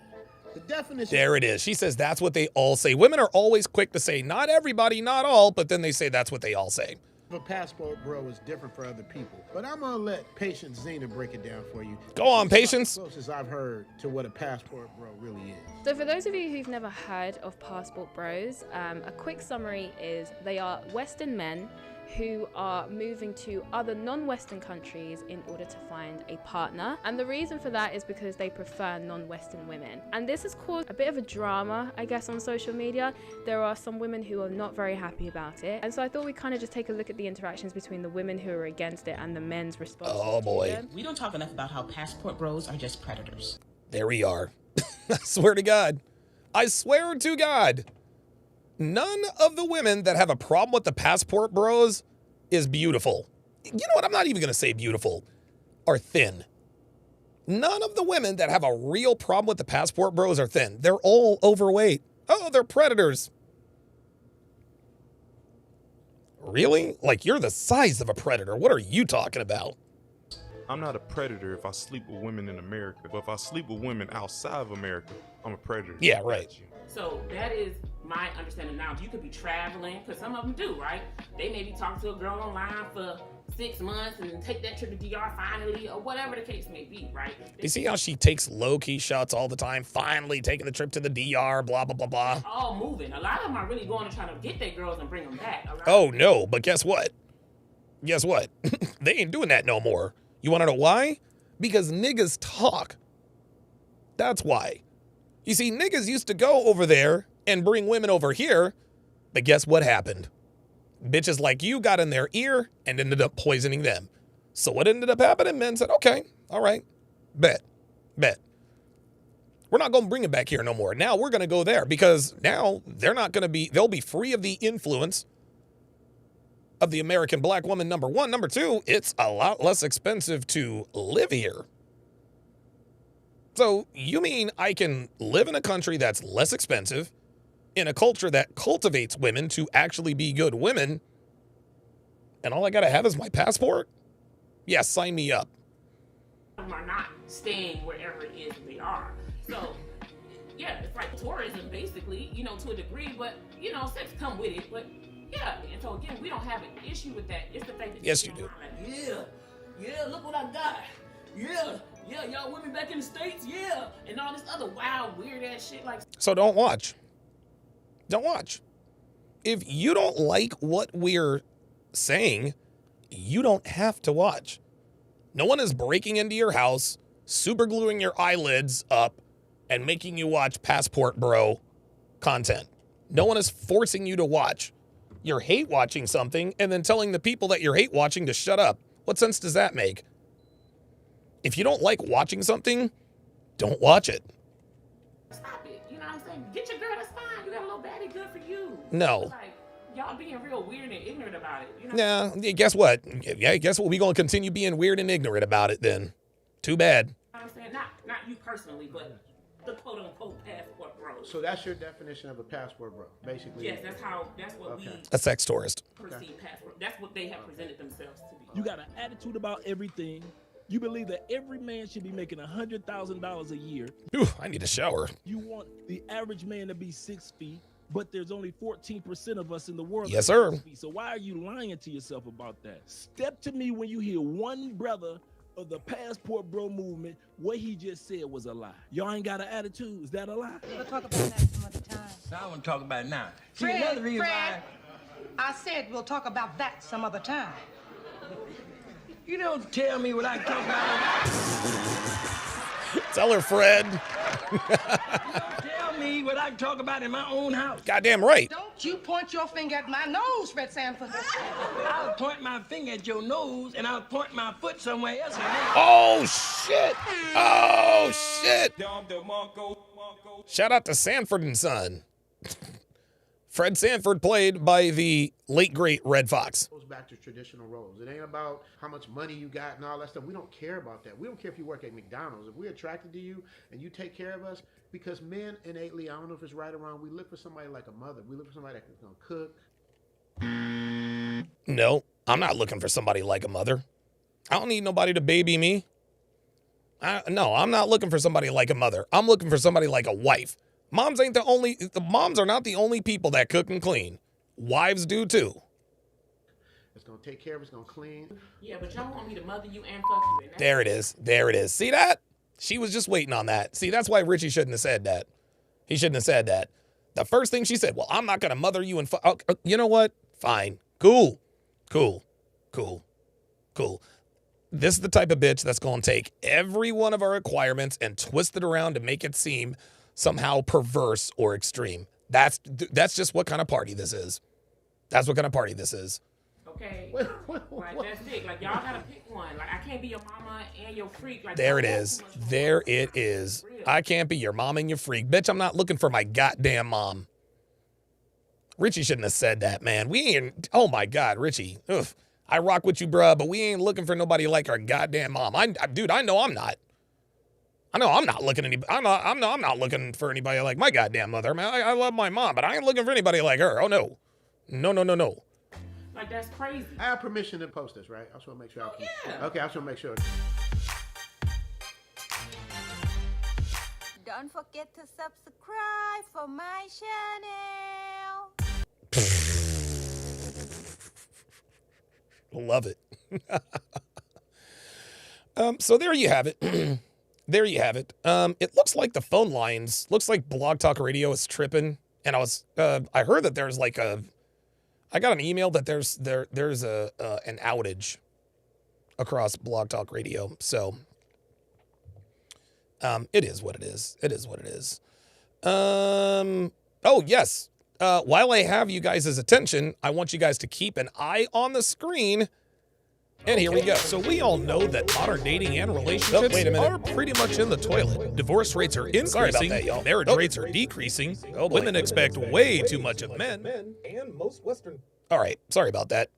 The definition... There it is. She says that's what they all say. Women are always quick to say, not everybody, not all, but then they say that's what they all say. A passport bro is different for other people, but I'm gonna let Patience Zena break it down for you. Go on, Patience. Closest I've heard to what a passport bro really is. So for those of you who've never heard of passport bros, a quick summary is they are Western men who are moving to other non-Western countries in order to find a partner. And the reason for that is because they prefer non-Western women. And this has caused a bit of a drama, I guess, on social media. There are some women who are not very happy about it. And so I thought we'd kind of just take a look at the interactions between the women who are against it and the men's response. Oh boy. We don't talk enough about how passport bros are just predators. There we are. I swear to God. I swear to God. None of the women that have a problem with the passport bros is beautiful. You know what? I'm not even going to say beautiful. Are thin. None of the women that have a real problem with the passport bros are thin. They're all overweight. Oh, they're predators. Really? Like, you're the size of a predator. What are you talking about? I'm not a predator if I sleep with women in America, but if I sleep with women outside of America, I'm a predator. Yeah, right. So that is my understanding now. You could be traveling, because some of them do, right? They may be talking to a girl online for 6 months and take that trip to DR finally, or whatever the case may be, right? You see how she takes low-key shots all the time? Finally taking the trip to the DR, blah, blah, blah, blah. All moving. A lot of them are really going to try to get their girls and bring them back. Oh, no, but guess what? Guess what? They ain't doing that no more. You want to know why? Because niggas talk. That's why. You see, niggas used to go over there and bring women over here, but guess what happened? Bitches like you got in their ear and ended up poisoning them. So what ended up happening? Men said, okay, all right, bet. We're not going to bring it back here no more. Now we're going to go there because now they'll be free of the influence of the American black woman, number one. Number two, it's a lot less expensive to live here. So you mean I can live in a country that's less expensive, in a culture that cultivates women to actually be good women, and all I gotta have is my passport? Yes, sign me up. Are not staying wherever it is they are. So, yeah, it's like tourism, basically, you know, to a degree, but, you know, sex come with it, but, yeah, and so, again, we don't have an issue with that. It's the fact that yes, you do. Like, yeah, look what I got. Yeah, y'all women back in the States, yeah, and all this other wild, weird-ass shit like... So don't watch. Don't watch. If you don't like what we're saying, you don't have to watch. No one is breaking into your house, super gluing your eyelids up, and making you watch Passport Bro content. No one is forcing you to watch. You're hate watching something and then telling the people that you're hate watching to shut up. What sense does that make? If you don't like watching something, don't watch it. Stop it. You know what I'm saying? Get your girl, that's fine. You got a little baddie, good for you. No. Like, y'all being real weird and ignorant about it. You know? Yeah, guess what? Yeah, guess what? We're going to continue being weird and ignorant about it then. Too bad. You know what I'm saying? Not you personally, but the quote-unquote passport bros. So that's your definition of a passport bro, basically? Yes, that's what we a sex tourist. perceive passport. That's what they have presented themselves to be. You got an attitude about everything. You believe that every man should be making $100,000 a year. Ooh, I need a shower. You want the average man to be 6 feet, but there's only 14% of us in the world. Yes, sir. 6 feet. So why are you lying to yourself about that? Step to me when you hear one brother of the passport bro movement, what he just said was a lie. Y'all ain't got an attitude. Is that a lie? We'll talk about that some other time. I want to talk about it now. See, Fred, another reason Fred, I said we'll talk about that some other time. You don't tell me what I can talk about. Tell her, Fred. You don't tell me what I can talk about in my own house. Goddamn right. Don't you point your finger at my nose, Fred Sanford. I'll point my finger at your nose, and I'll point my foot somewhere else. Oh, shit. Oh, shit. Shout out to Sanford and Son. Fred Sanford, played by the late, great Red Fox. Goes back to traditional roles. It ain't about how much money you got and all that stuff. We don't care about that. We don't care if you work at McDonald's. If we're attracted to you and you take care of us, because men innately, I don't know if it's right or wrong, we look for somebody like a mother. We look for somebody that's going to cook. No, I'm not looking for somebody like a mother. I don't need nobody to baby me. No, I'm not looking for somebody like a mother. I'm looking for somebody like a wife. Moms are not the only people that cook and clean. Wives do too. It's going to take care of it. It's going to clean. Yeah, but y'all want me to mother you and fuck you. And There it is. There it is. See that? She was just waiting on that. See, that's why Richie shouldn't have said that. He shouldn't have said that. The first thing she said, well, I'm not going to mother you and fuck. You know what? Fine. Cool. This is the type of bitch that's going to take every one of our requirements and twist it around to make it seem somehow perverse or extreme. That's just what kind of party this is. That's what kind of party this is. Okay. Like, that's it. Like, y'all gotta pick one. Like, I can't be your mama and your freak. Like, There it is. There it is. I can't be your mom and your freak. Bitch, I'm not looking for my goddamn mom. Richie shouldn't have said that, man. We ain't, oh my God, Richie. Ugh. I rock with you, bruh, but we ain't looking for nobody like our goddamn mom. Dude, I know I'm not. I'm not looking for anybody like my goddamn mother. Man, I love my mom, but I ain't looking for anybody like her. Oh no. No. Like, that's crazy. I have permission to post this, right? I just want to make sure. Okay, I just want to make sure. Don't forget to subscribe for my channel. Love it. So there you have it. There you have it. It looks like the phone lines, looks like Blog Talk Radio is tripping. And I heard that there's like I got an email that there's an outage across Blog Talk Radio. So, it is what it is. It is what it is. Oh yes. While I have you guys' attention, I want you guys to keep an eye on the screen. And here we go. So we all know that modern dating and relationships are pretty much in the toilet. Divorce rates are increasing, marriage rates are decreasing, women expect way too much of men, and most Western... All right, sorry about that.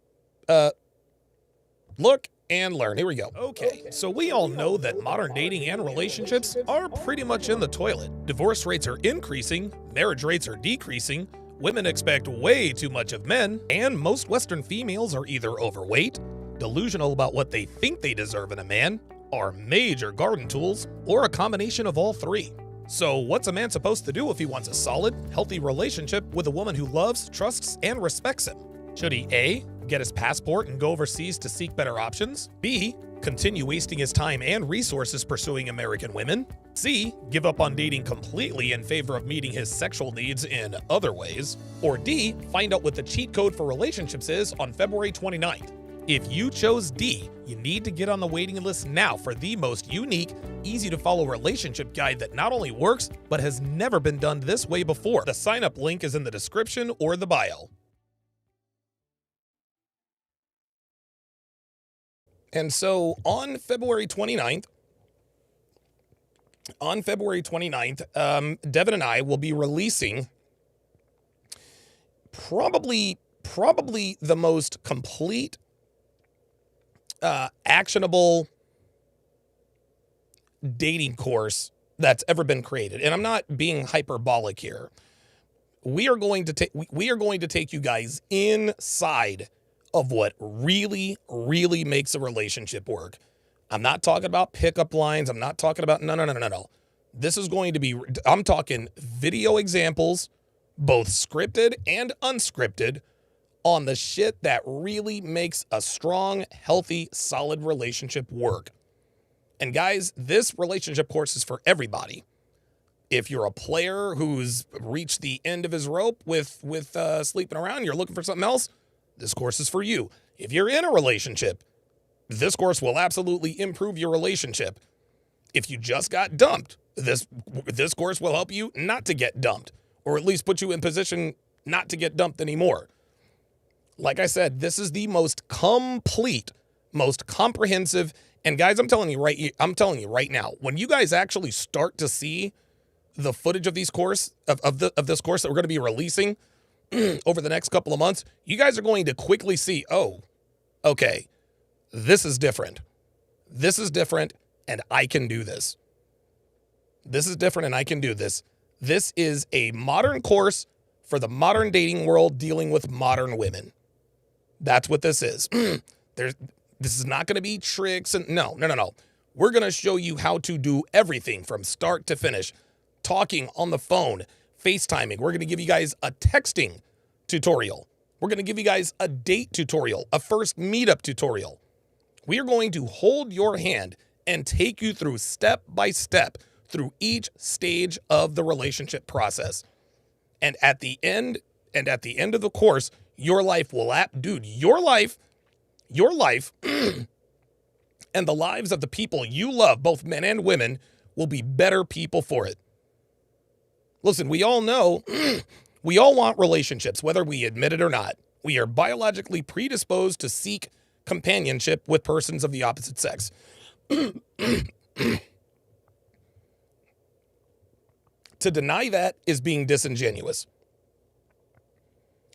Look and learn. Here we go. Okay, so we all know that modern dating and relationships are pretty much in the toilet. Divorce rates are increasing, marriage rates are decreasing, women expect way too much of men, and most Western females are either overweight, delusional about what they think they deserve in a man, are major garden tools, or a combination of all three. So what's a man supposed to do if he wants a solid, healthy relationship with a woman who loves, trusts, and respects him? Should he A, get his passport and go overseas to seek better options? B, continue wasting his time and resources pursuing American women? C, give up on dating completely in favor of meeting his sexual needs in other ways? Or D, find out what the cheat code for relationships is on February 29th? If you chose D, you need to get on the waiting list now for the most unique, easy-to-follow relationship guide that not only works, but has never been done this way before. The sign-up link is in the description or the bio. And so on February 29th, Devin and I will be releasing probably the most complete actionable dating course that's ever been created. And I'm not being hyperbolic here. We are going to take you guys inside of what really makes a relationship work. I'm not talking about pickup lines. I'm not talking about no. This is going to be, I'm talking video examples, both scripted and unscripted, on the shit that really makes a strong, healthy, solid relationship work. And guys, this relationship course is for everybody. If you're a player who's reached the end of his rope with sleeping around, you're looking for something else, this course is for you. If you're in a relationship, this course will absolutely improve your relationship. If you just got dumped, this course will help you not to get dumped, or at least put you in position not to get dumped anymore. Like I said, this is the most complete, most comprehensive, and guys, I'm telling you right now, when you guys actually start to see the footage of these course of this course that we're going to be releasing over the next couple of months, you guys are going to quickly see, oh, okay, this is different. This is different, and I can do this. This is different, and I can do this. This is a modern course for the modern dating world dealing with modern women. That's what this is. This is not going to be tricks and no. We're going to show you how to do everything from start to finish. Talking on the phone, FaceTiming. We're going to give you guys a texting tutorial. We're going to give you guys a date tutorial, a first meetup tutorial. We are going to hold your hand and take you through step by step through each stage of the relationship process. And at the end of the course, your life will your life and the lives of the people you love, both men and women, will be better people for it. Listen, we all know, we all want relationships, whether we admit it or not. We are biologically predisposed to seek companionship with persons of the opposite sex. To deny that is being disingenuous.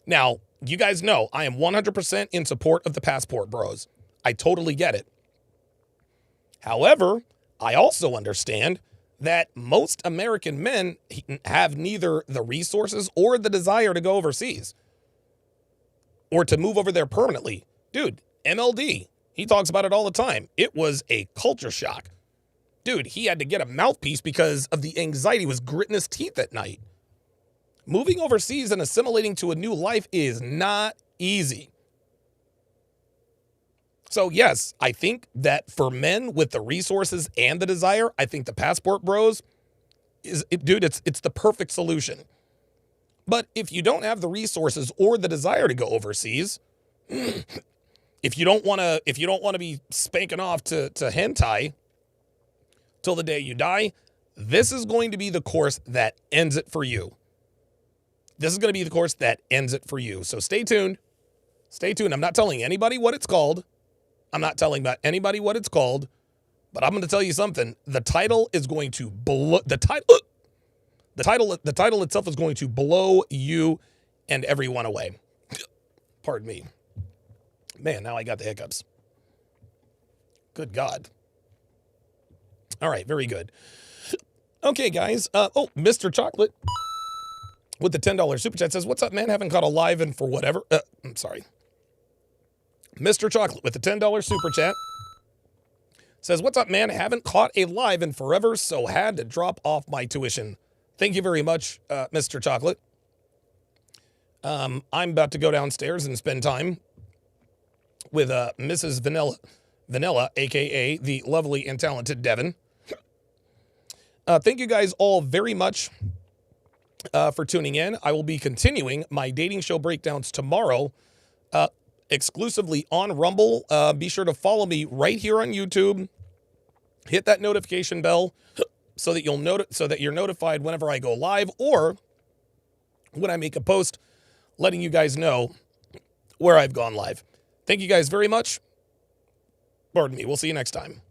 Now, you guys know I am 100% in support of the passport bros. I totally get it. However, I also understand that most American men have neither the resources or the desire to go overseas or to move over there permanently. Dude, MLD, he talks about it all the time. It was a culture shock. Dude, he had to get a mouthpiece because of the anxiety. He was gritting his teeth at night. Moving overseas and assimilating to a new life is not easy. So yes, I think that for men with the resources and the desire, I think the Passport Bros it's the perfect solution. But if you don't have the resources or the desire to go overseas, if you don't want to be spanking off to hentai till the day you die, this is going to be the course that ends it for you. This is going to be the course that ends it for you. So stay tuned. Stay tuned. I'm not telling anybody what it's called. I'm not telling anybody what it's called, but I'm going to tell you something. The title is going to blow the title itself is going to blow you and everyone away. Pardon me. Man, now I got the hiccups. Good God. All right, very good. Okay, guys. Mr. Chocolate with the $10 super chat says, "What's up, man? Haven't caught a live in for whatever." I'm sorry. Mr. Chocolate with the $10 super chat says, "What's up, man? Haven't caught a live in forever, so had to drop off my tuition." Thank you very much, Mr. Chocolate. I'm about to go downstairs and spend time with Mrs. Vanilla, a.k.a. the lovely and talented Devin. Thank you guys all very much for tuning in. I will be continuing my dating show breakdowns tomorrow, exclusively on Rumble. Be sure to follow me right here on YouTube. Hit that notification bell so that you're notified whenever I go live or when I make a post letting you guys know where I've gone live. Thank you guys very much. Pardon me. We'll see you next time.